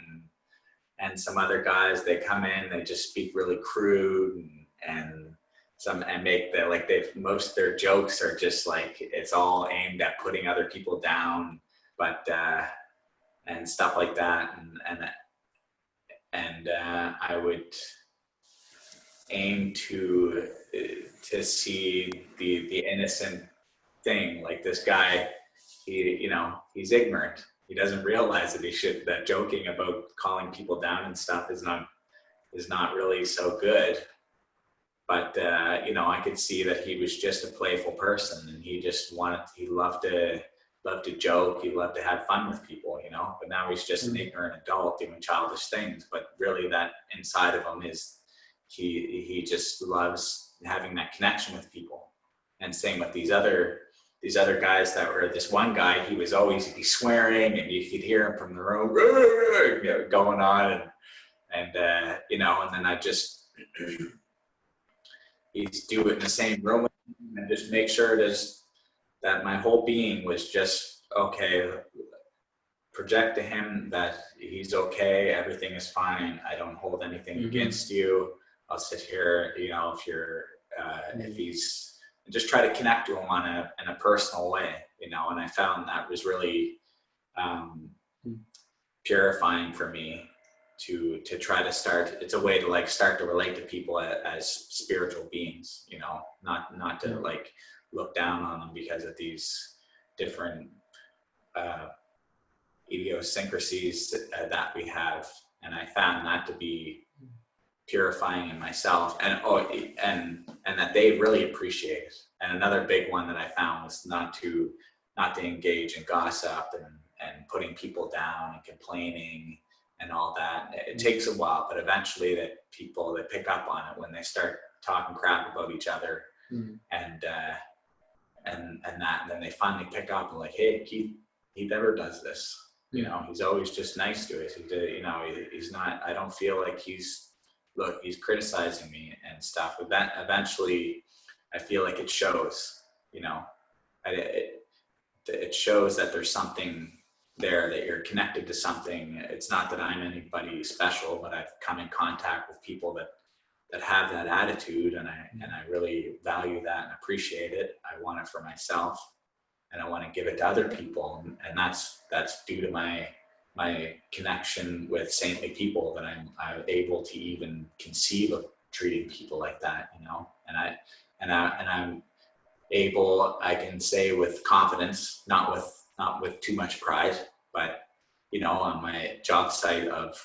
[SPEAKER 2] And some other guys, they come in, they just speak really crude and make that, like, most of their jokes are just like, it's all aimed at putting other people down, but and stuff like that. And I would aim to see the innocent thing, like this guy, he's ignorant. He doesn't realize that joking about calling people down and stuff is not really so good. But I could see that he was just a playful person, and he loved to joke. He loved to have fun with people, But now he's just an ignorant adult doing childish things. But really, that inside of him is he just loves having that connection with people. And same with these other guys that were, this one guy, he'd be swearing, and you could hear him from the room going on, and then I just he's do it in the same room and just make sure that my whole being was just okay. Project to him that he's okay, everything is fine. I don't hold anything against you. I'll sit here, if he's, just try to connect to him in a personal way, and I found that was really purifying for me to try to start. It's a way to start to relate to people as spiritual beings, not to look down on them because of these different idiosyncrasies that we have. And I found that to be purifying in myself, and that they really appreciate it. And another big one that I found was not to engage in gossip and putting people down and complaining and all that. It takes a while, but eventually they pick up on it when they start talking crap about each other, and then they finally pick up and hey, Keith, he never does this. He's always just nice to us. He's not, I don't feel like he's criticizing me and stuff. But that eventually I feel like it shows, it shows that there's something there, that you're connected to something. It's not that I'm anybody special, but I've come in contact with people that have that attitude, and I really value that and appreciate it. I want it for myself, and I want to give it to other people, and that's due to my connection with saintly people, that I'm able to even conceive of treating people like that, and I'm able, I can say with confidence, not with too much pride, but on my job site of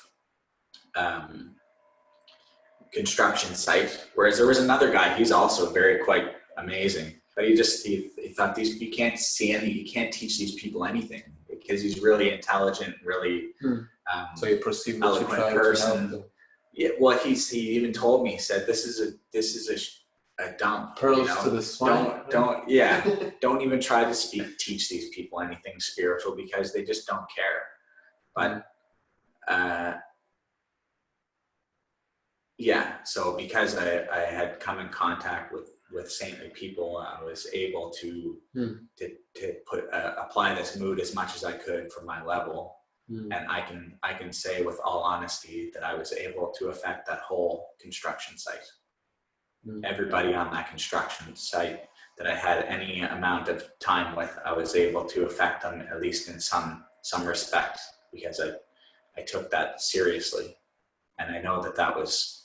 [SPEAKER 2] construction site, whereas there was another guy, he's also quite amazing, but he thought you can't teach these people anything, because he's really intelligent, really
[SPEAKER 1] so you perceive that
[SPEAKER 2] eloquent person. Yeah, well, he even told me, he said, this is a dump.
[SPEAKER 1] Pearls to the swine.
[SPEAKER 2] Don't even try to teach these people anything spiritual, because they just don't care. But so because I had come in contact with saintly people, I was able to apply this mood as much as I could from my level. And I can say with all honesty that I was able to affect that whole construction site. Everybody on that construction site, that I had any amount of time with, I was able to affect them, at least in some respects, because I took that seriously. And I know that was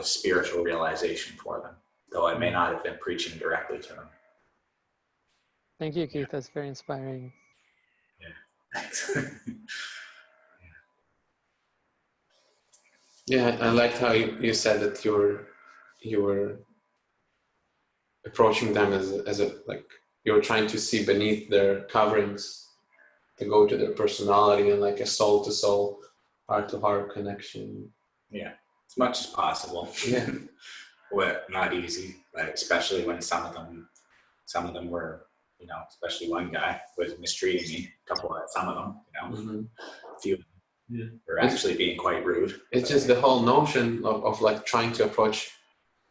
[SPEAKER 2] spiritual realization for them, though I may not have been preaching directly to them.
[SPEAKER 3] Thank you, Keith. That's very inspiring.
[SPEAKER 2] Yeah, thanks.
[SPEAKER 1] Yeah, I liked how you said that you were approaching them as a like you were trying to see beneath their coverings, to go to their personality and like a soul to soul, heart to heart connection.
[SPEAKER 2] Yeah, as much as possible.
[SPEAKER 1] Yeah.
[SPEAKER 2] Well, not easy, but especially when some of them were, you know, especially one guy was mistreating me. Some of them, you know,
[SPEAKER 1] Mm-hmm.
[SPEAKER 2] a few were actually being quite rude.
[SPEAKER 1] It's just the whole notion of like trying to approach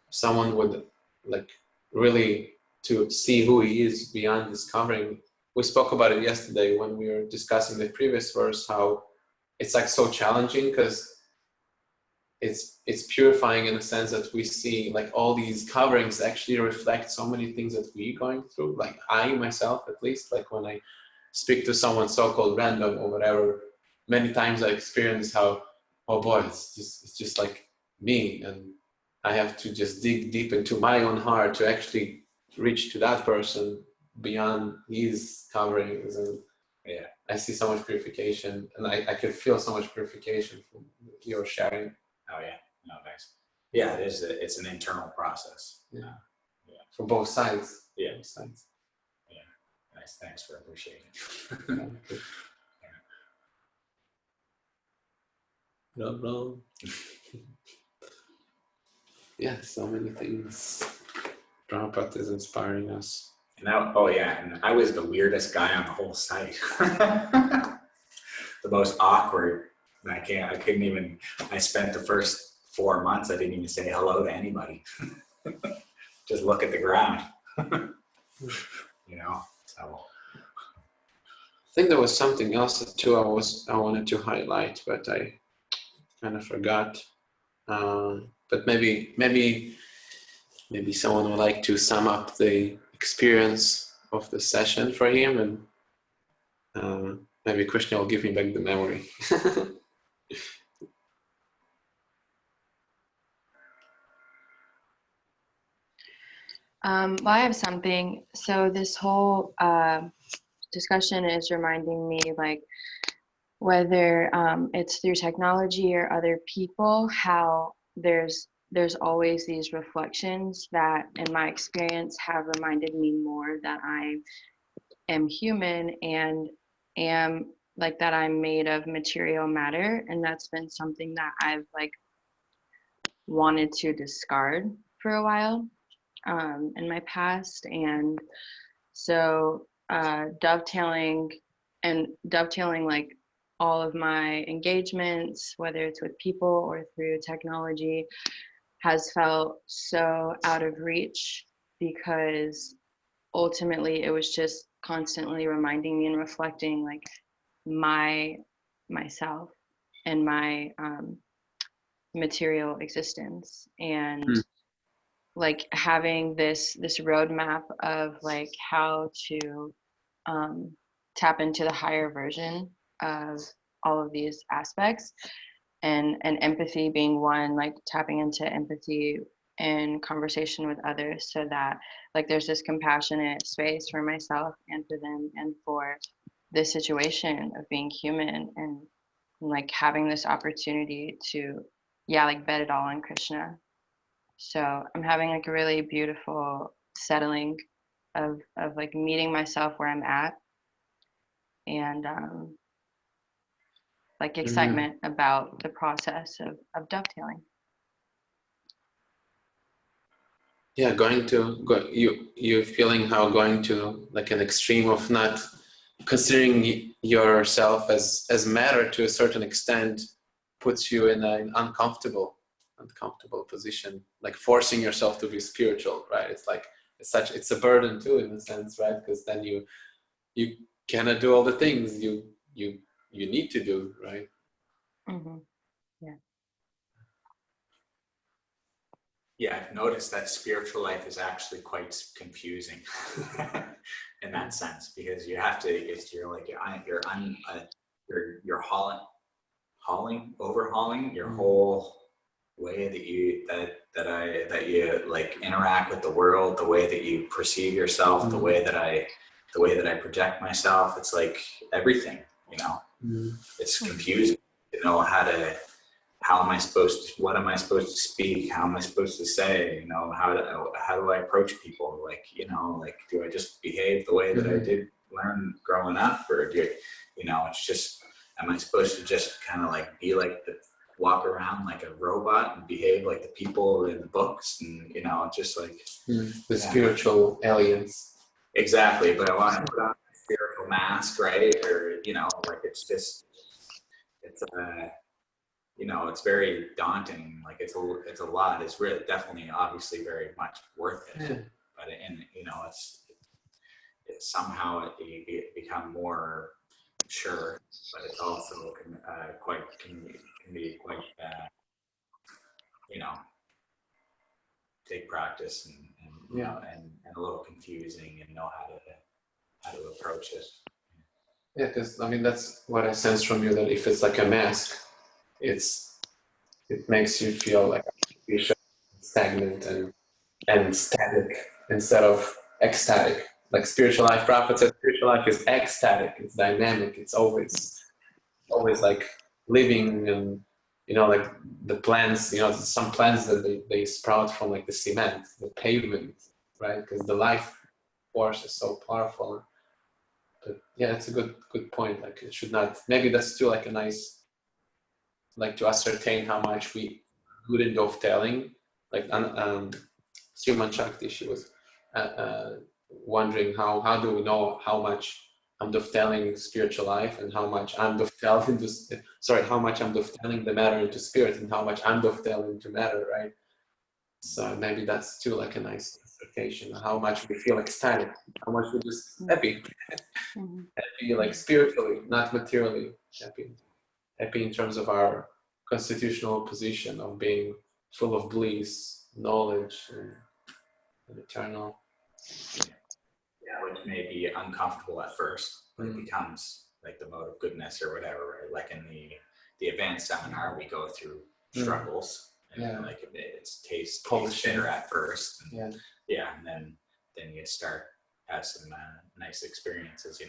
[SPEAKER 1] someone with like really to see who he is beyond his covering. We spoke about it yesterday when we were discussing the previous verse, how it's like so challenging because it's purifying in the sense that we see like all these coverings actually reflect so many things that we're going through. Like I myself, at least, like when I speak to someone so-called random or whatever, many times I experience how, oh boy, it's just like me, and I have to just dig deep into my own heart to actually reach to that person beyond his coverings. And
[SPEAKER 2] Yeah,
[SPEAKER 1] I see so much purification, and I can feel so much purification from your sharing.
[SPEAKER 2] oh yeah, no, nice. Yeah, it is. It's an internal process.
[SPEAKER 1] Yeah.
[SPEAKER 2] Yeah.
[SPEAKER 1] From both sides.
[SPEAKER 2] Yeah.
[SPEAKER 1] Both sides.
[SPEAKER 2] Yeah. Nice. Thanks for appreciating.
[SPEAKER 1] No. Yeah, so many things. Prabhupada is inspiring us.
[SPEAKER 2] And I was the weirdest guy on the whole site. The most awkward. And I spent the first 4 months, I didn't even say hello to anybody. Just look at the ground. You know, so.
[SPEAKER 1] I think there was something else too I wanted to highlight, but I kind of forgot. But maybe someone would like to sum up the experience of the session for him, and maybe Krishna will give me back the memory.
[SPEAKER 6] Well, I have something. So this whole discussion is reminding me, like, whether it's through technology or other people, how there's always these reflections that, in my experience, have reminded me more that I am human and am like that I'm made of material matter, and that's been something that I've like wanted to discard for a while in my past. And so dovetailing like all of my engagements, whether it's with people or through technology, has felt so out of reach, because ultimately it was just constantly reminding me and reflecting like myself and my material existence, and like having this roadmap of like how to tap into the higher version of all of these aspects, and empathy being one, like tapping into empathy in conversation with others, so that like there's this compassionate space for myself and for them and for this situation of being human, and like having this opportunity to like bet it all on Krishna. So I'm having like a really beautiful settling of like meeting myself where I'm at, and like excitement about the process of dovetailing.
[SPEAKER 1] Yeah, you're feeling how going to like an extreme of not considering yourself as matter to a certain extent puts you in an uncomfortable position, like forcing yourself to be spiritual, right? It's like it's a burden too, in a sense, right? Because then you cannot do all the things you need to do, right?
[SPEAKER 6] Mm-hmm. Yeah.
[SPEAKER 2] Yeah, I've noticed that spiritual life is actually quite confusing in that sense, because you have to, you're overhauling your whole way that you like interact with the world, the way that you perceive yourself, the way that I project myself. It's like everything, it's confusing to know what am I supposed to speak? How am I supposed to say? How do I approach people? Like, do I just behave the way that I did learn growing up, or it's just, am I supposed to just kind of like walk around like a robot and behave like the people in the books, and just like
[SPEAKER 1] the spiritual aliens.
[SPEAKER 2] Exactly, but I want to put on a spiritual mask, right? Or like it's it's very daunting. Like it's a lot. It's really definitely, obviously, very much worth it.
[SPEAKER 1] Yeah.
[SPEAKER 2] But it's somehow you become more sure, but it's also can be quite take practice and and a little confusing, and know how to approach it.
[SPEAKER 1] Yeah, because that's what I sense from you, that if it's like a mask, it makes you feel like you're stagnant and static instead of ecstatic. Like spiritual life, Prophet said, spiritual life is ecstatic, it's dynamic, it's always like living, and like the plants, some plants that they sprout from like the cement, the pavement, right? Because the life force is so powerful. But yeah, it's a good point. Like it should not, maybe that's too like a nice, like to ascertain how much we good in dovetailing. Like Srimad Shakti, she was wondering how do we know how much I'm dovetailing spiritual life, and how much I'm dovetailing how much I'm dovetailing the matter into spirit, and how much I'm dovetailing into matter, right? So maybe that's too like a nice assertion. How much we feel ecstatic, how much we're just happy, happy like spiritually, not materially happy in terms of our constitutional position of being full of bliss, knowledge, and eternal.
[SPEAKER 2] Yeah, which may be uncomfortable at first, but it becomes like the mode of goodness or whatever, right? Like in the advanced seminar, we go through struggles, and like it's taste bitter at first, and and then you start have some nice experiences,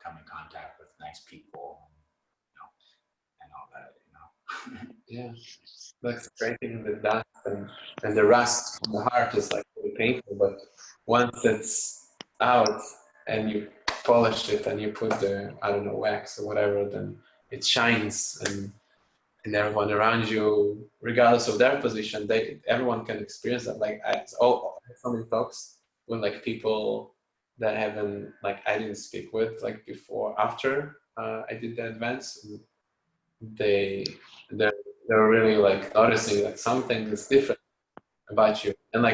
[SPEAKER 2] come in contact with nice people, and all that,
[SPEAKER 1] Yeah, like scraping the dust and the rust from the heart is like really painful, but once it's out and you polish it and you put the, I don't know, wax or whatever, then it shines, and everyone around you, regardless of their position, everyone can experience that. Like I had so many talks with like people that I didn't speak with like before, after I did the advance. They're really like noticing like something is different about you, and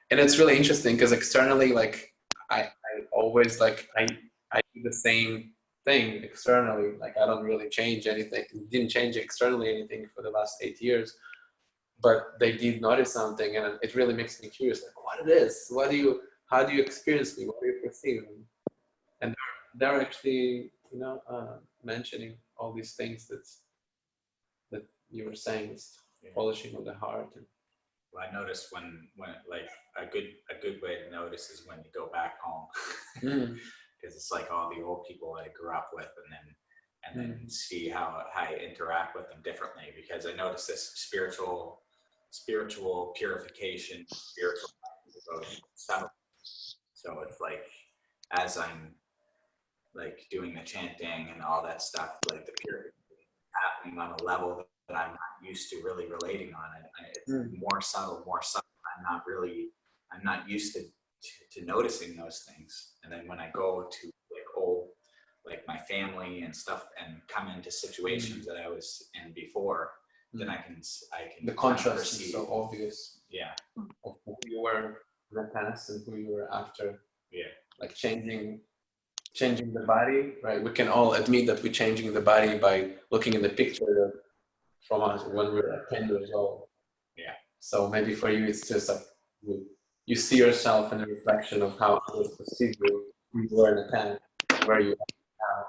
[SPEAKER 1] it's really interesting because externally, like I always I do the same thing externally. Like I don't really change anything. Didn't change externally anything for the last 8 years, but they did notice something, and it really makes me curious. Like what it is? How do you experience me? What do you perceive? And they're actually mentioning all these things that you were saying is polishing of the heart.
[SPEAKER 2] Well, I notice when like a good way to notice is when you go back home, because it's like all the old people that I grew up with, and then see how I interact with them differently, because I notice this spiritual purification, spiritual devotion. So it's like as I'm like doing the chanting and all that stuff, like the purification happening on a level that I'm not used to really relating on it. It's more subtle. I'm not used to noticing those things. And then when I go to like my family and stuff, and come into situations that I was in before, then I can
[SPEAKER 1] the contrast is so obvious.
[SPEAKER 2] Yeah.
[SPEAKER 1] Of who you were in the past and who you were after.
[SPEAKER 2] Yeah.
[SPEAKER 1] Like changing the body, right? We can all admit that we're changing the body by looking in the picture from us when we were 10 years old.
[SPEAKER 2] Yeah.
[SPEAKER 1] So maybe for you, it's just like you see yourself in a reflection of how others perceive you. You were in the past, where you are now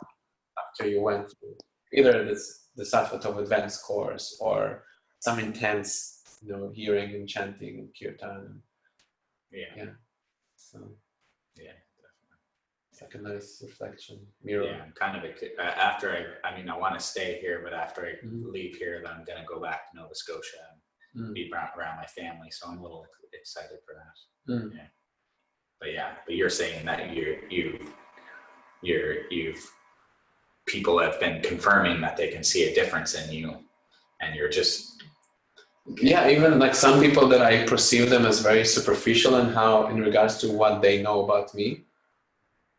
[SPEAKER 1] after you went through either the Sattva of advanced course or some intense, hearing and chanting and kirtan. Yeah. So
[SPEAKER 2] yeah.
[SPEAKER 1] it's like a nice reflection mirror.
[SPEAKER 2] Yeah, I'm kind of after I want to stay here, but after I leave here, then I'm going to go back to Nova Scotia and be around my family. So I'm a little excited for that. Yeah, but you're saying that you've people have been confirming that they can see a difference in you, and you're just
[SPEAKER 1] even like some people that I perceive them as very superficial in regards to what they know about me,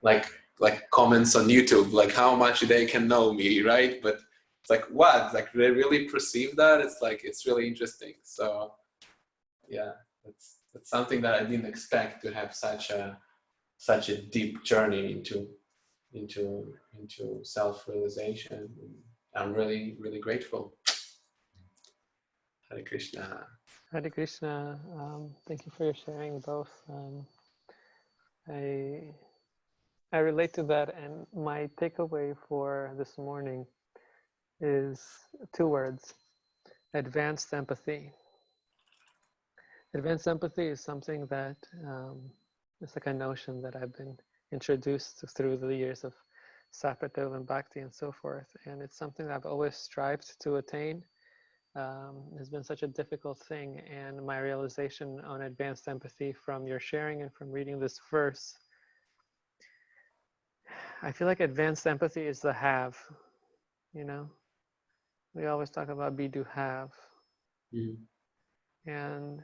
[SPEAKER 1] like comments on YouTube, like how much they can know me, right? But it's like, what? Like, they really perceive that? It's like, it's really interesting. So yeah, that's something that I didn't expect, to have such a deep journey into self-realization. I'm really, really grateful. Hare Krishna.
[SPEAKER 3] Hare Krishna. Thank you for your sharing both. I relate to that, and my takeaway for this morning is 2 words: advanced empathy. Advanced empathy is something that it's like a notion that I've been introduced to through the years of Sappho and Bhakti and so forth, and it's something that I've always strived to attain. Has been such a difficult thing, and my realization on advanced empathy from your sharing and from reading this verse, I feel like advanced empathy is the have, we always talk about be, do, have. And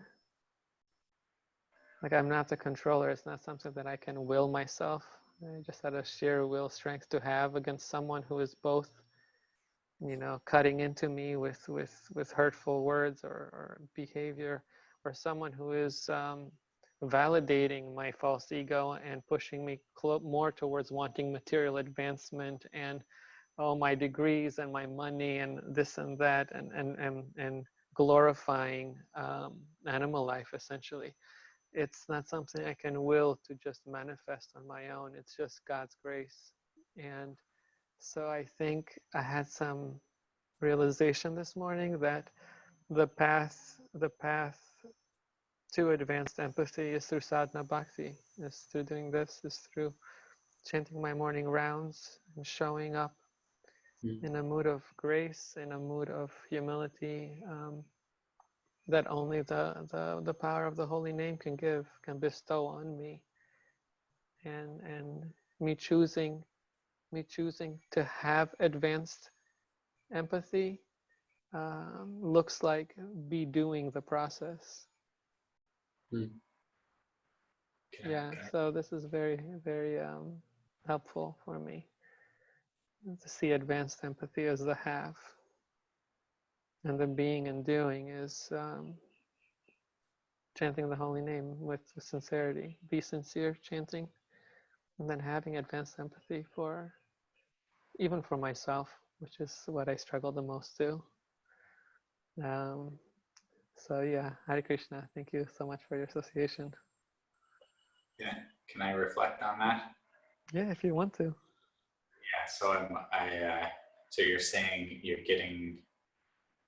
[SPEAKER 3] like, I'm not the controller. It's not something that I can will myself. I just had a sheer will strength to have against someone who is both, cutting into me with hurtful words or behavior, or someone who is validating my false ego and pushing me more towards wanting material advancement and my degrees and my money and this and that, and glorifying animal life, essentially. It's not something I can will to just manifest on my own. It's just God's grace. And so I think I had some realization this morning that the path to advanced empathy is through sadhana bhakti, is through doing this, is through chanting my morning rounds and showing up in a mood of grace, in a mood of humility, that only the power of the holy name can bestow on me. And me choosing to have advanced empathy looks like be doing the process. So this is very, very helpful for me to see advanced empathy as the have, and the being and doing is chanting the holy name with sincerity. Be sincere chanting, and then having advanced empathy even for myself, which is what I struggle the most to. So yeah, Hare Krishna. Thank you so much for your association.
[SPEAKER 2] Yeah, can I reflect on that?
[SPEAKER 3] Yeah, if you want to.
[SPEAKER 2] Yeah, so so you're saying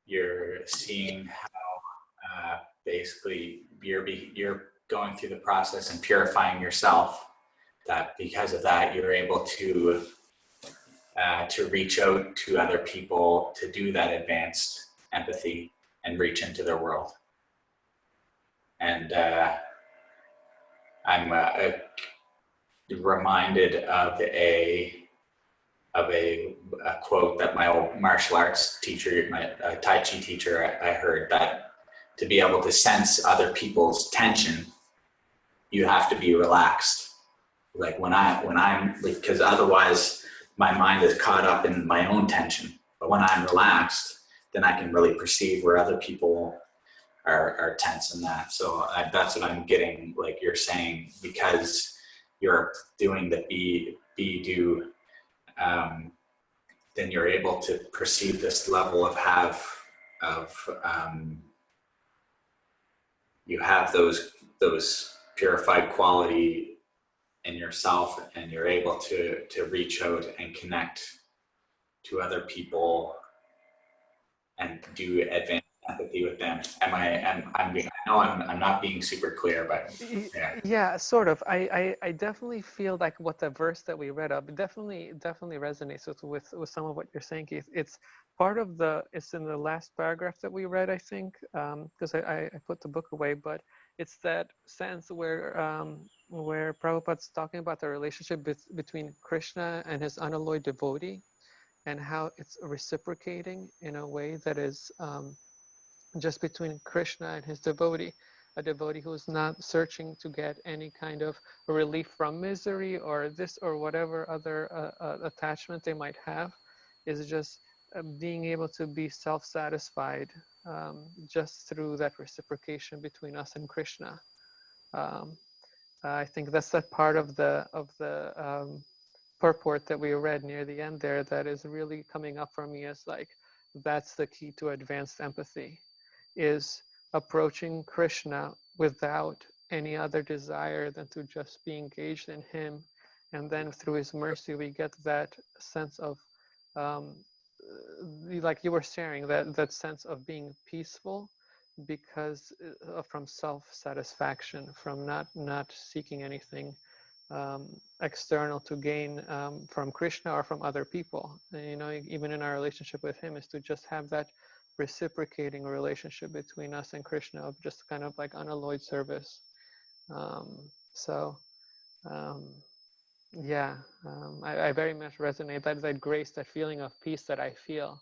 [SPEAKER 2] you're seeing how basically you're going through the process and purifying yourself, that because of that you're able to reach out to other people, to do that advanced empathy and reach into their world. And I'm reminded of a quote that my old martial arts teacher, my Tai Chi teacher, I heard, that to be able to sense other people's tension, you have to be relaxed. Like when I'm because otherwise my mind is caught up in my own tension. But when I'm relaxed, then I can really perceive where other people are tense in that. So that's what I'm getting, like you're saying, because you're doing the be, do, then you're able to perceive this level of you have those purified quality in yourself, and you're able to reach out and connect to other people and do advanced empathy with them. I know I'm not being super clear, but yeah.
[SPEAKER 3] Yeah, sort of. I definitely feel like what the verse that we read up definitely resonates with some of what you're saying, Keith. It's part of it's in the last paragraph that we read, I think, because I put the book away, but it's that sense where Prabhupada's talking about the relationship between Krishna and his unalloyed devotee, and how it's reciprocating in a way that is just between Krishna and his devotee, a devotee who is not searching to get any kind of relief from misery or this or whatever other attachment they might have, is just being able to be self-satisfied just through that reciprocation between us and Krishna. I think that's that part of the purport that we read near the end there that is really coming up for me as like, that's the key to advanced empathy, is approaching Krishna without any other desire than to just be engaged in him. And then through his mercy, we get that sense of, like you were sharing, that sense of being peaceful because from self-satisfaction, from not seeking anything external to gain from Krishna or from other people. And, you know, even in our relationship with him, is to just have that reciprocating relationship between us and Krishna of just kind of like unalloyed service. Yeah, I very much resonate that grace, that feeling of peace that I feel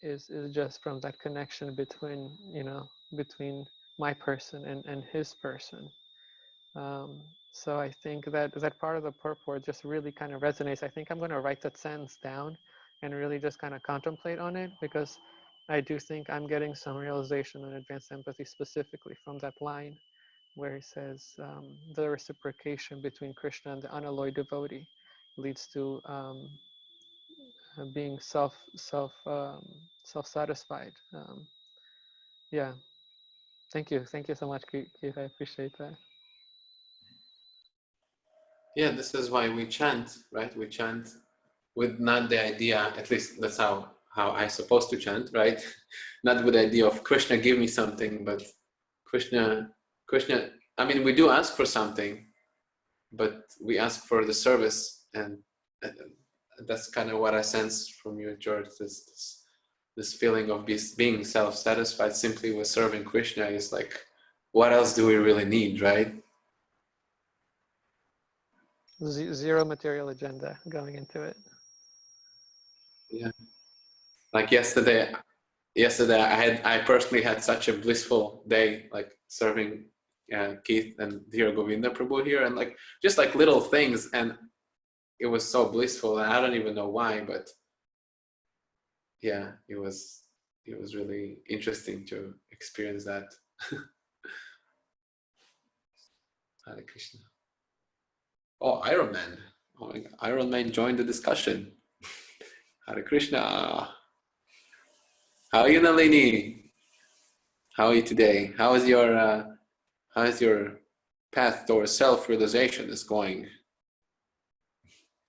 [SPEAKER 3] is just from that connection between, you know, between my person and his person. So I think that part of the purport just really kind of resonates. I think I'm going to write that sentence down and really just kind of contemplate on it, because I do think I'm getting some realization on advanced empathy specifically from that line where he says the reciprocation between Krishna and the unalloyed devotee leads to being self-satisfied. Yeah, thank you so much, Keith. I appreciate that.
[SPEAKER 1] Yeah, this is why we chant, right? We chant with not the idea, at least that's how I'm supposed to chant, right? Not with the idea of Krishna, give me something, but Krishna, I mean, we do ask for something, but we ask for the service, and that's kind of what I sense from you, George, this feeling of being self-satisfied simply with serving Krishna is like, what else do we really need, right?
[SPEAKER 3] Zero material agenda going into it.
[SPEAKER 1] Yeah, like yesterday I personally had such a blissful day, like serving Keith and dear Govinda Prabhu here, and like just like little things, and it was so blissful, and I don't even know why, but yeah, it was really interesting to experience that. Hare Krishna. Oh, Iron Man. Oh my God. Iron Man joined the discussion. Hare Krishna. How are you, Nalini? How are you today? How is your path towards self-realization is going?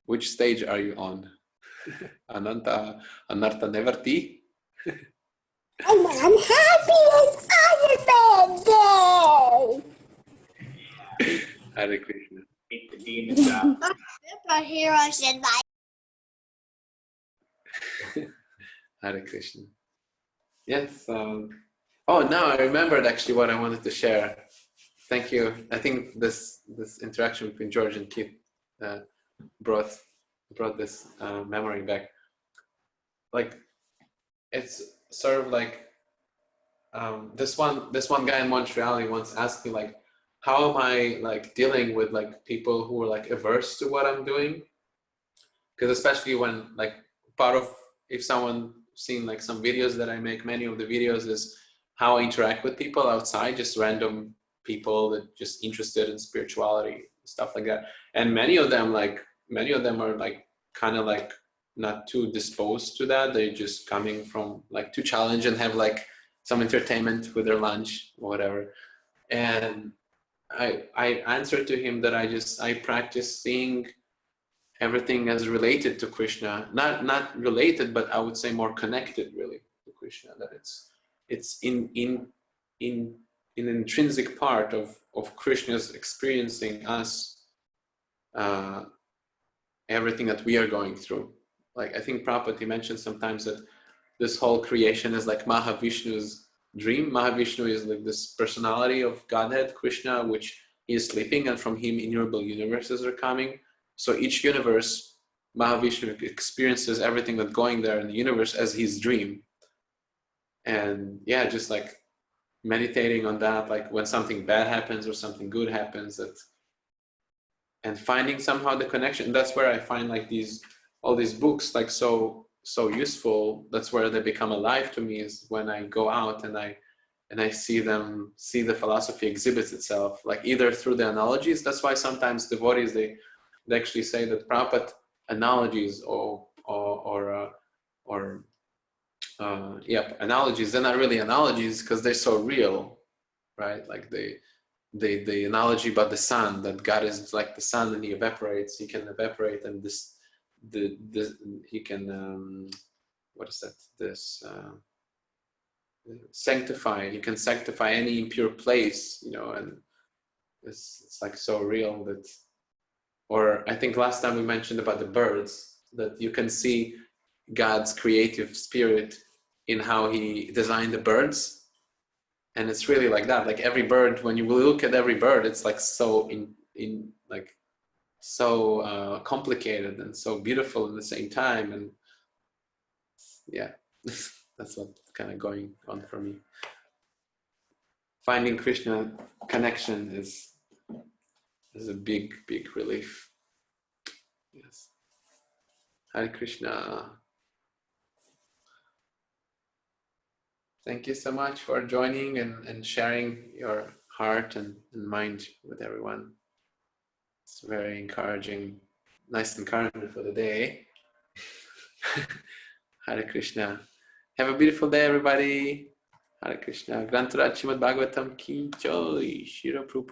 [SPEAKER 1] Which stage are you on? Anartha Nevarti?
[SPEAKER 7] I'm happy it's Iron Man Day!
[SPEAKER 1] Hare Krishna.
[SPEAKER 2] Beat the demons up.
[SPEAKER 7] Superheroes in my
[SPEAKER 1] Hare Krishna. Yes. Oh, now I remembered actually what I wanted to share. Thank you. I think this interaction between George and Keith brought this memory back. Like, it's sort of like this one guy in Montreal, he once asked me like, how am I like dealing with like people who are like averse to what I'm doing? Because especially when like part of, if someone seen like some videos that I make, many of the videos is how I interact with people outside, just random people that just interested in spirituality, stuff like that. And many of them are like kind of like not too disposed to that. They're just coming from like to challenge and have like some entertainment with their lunch or whatever. And I answered to him that I practice seeing everything as related to Krishna, not related, but I would say more connected really to Krishna, that it's in an intrinsic part of Krishna's experiencing us, everything that we are going through. Like I think Prabhupada mentioned sometimes that this whole creation is like Mahavishnu's dream. Mahavishnu is like this personality of Godhead, Krishna, which is sleeping, and from him innumerable universes are coming. So each universe, Mahavishnu experiences everything that's going there in the universe as his dream. And yeah, just like meditating on that, like when something bad happens or something good happens, that, and finding somehow the connection. And that's where I find like all these books like so useful. That's where they become alive to me, is when I go out and I see the philosophy exhibits itself, like either through the analogies. That's why sometimes devotees, they actually say that Prabhupada analogies analogies, they're not really analogies because they're so real, right? Like the analogy about the sun, that God is like the sun and he evaporates, he can evaporate, and he can what is that, sanctify, he can sanctify any impure place, and it's like so real that. Or I think last time we mentioned about the birds, that you can see God's creative spirit in how he designed the birds. And it's really like that. Like every bird, when you look at every bird, it's like so complicated and so beautiful at the same time. And yeah, that's what's kind of going on for me. Finding Krishna connection is a big relief. Yes. Hare Krishna. Thank you so much for joining and sharing your heart and mind with everyone. It's very encouraging, nice encouragement for the day. Hare Krishna. Have a beautiful day, everybody. Hare Krishna. Grantaraj Srimad Bhagavatam ki joy. Shira Prabhupada.